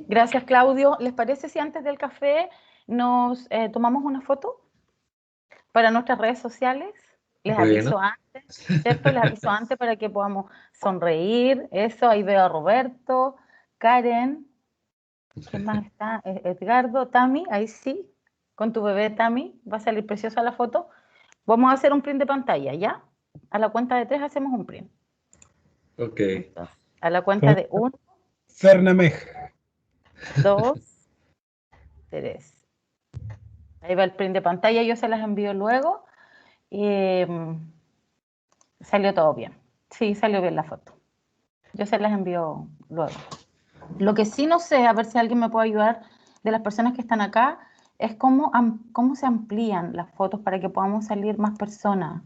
Gracias, Claudio. ¿Les parece si antes del café nos tomamos una foto para nuestras redes sociales? Les aviso antes, ¿cierto? Les aviso antes para que podamos sonreír. Eso, ahí veo a Roberto, Karen. ¿Quién más está? Edgardo, Tami, ahí sí. Con tu bebé, Tami. Va a salir preciosa la foto. Vamos a hacer un print de pantalla, ¿ya? A la cuenta de 3 hacemos un print. Ok. Entonces, a la cuenta de 1. Cernamej. 2, 3. Ahí va el print de pantalla, yo se las envío luego. Salió todo bien. Sí, salió bien la foto. Yo se las envío luego. Lo que sí no sé, a ver si alguien me puede ayudar de las personas que están acá, es cómo se amplían las fotos para que podamos salir más personas.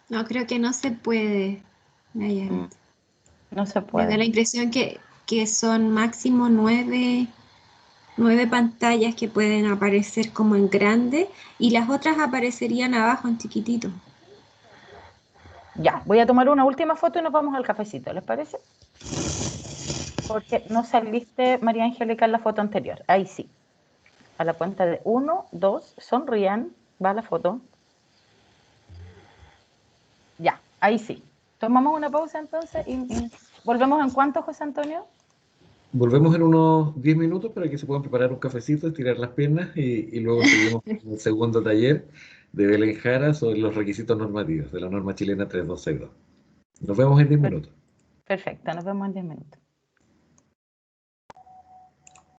No, creo que no se puede, Nayarit. No se Me da puede. la impresión que son máximo 9 pantallas que pueden aparecer como en grande y las otras aparecerían abajo en chiquitito. Ya, voy a tomar una última foto y nos vamos al cafecito, ¿les parece? Porque no saliste, María Angélica, en la foto anterior. Ahí sí. A la cuenta de 1, 2, sonrían. Va la foto. Ya, ahí sí. Tomamos una pausa entonces y volvemos en cuánto, José Antonio. Volvemos en unos 10 minutos para que se puedan preparar un cafecito, estirar las piernas y luego seguimos con el segundo taller de Belén Jara sobre los requisitos normativos de la norma chilena 3262. Nos vemos en 10 minutos. Perfecto, nos vemos en 10 minutos.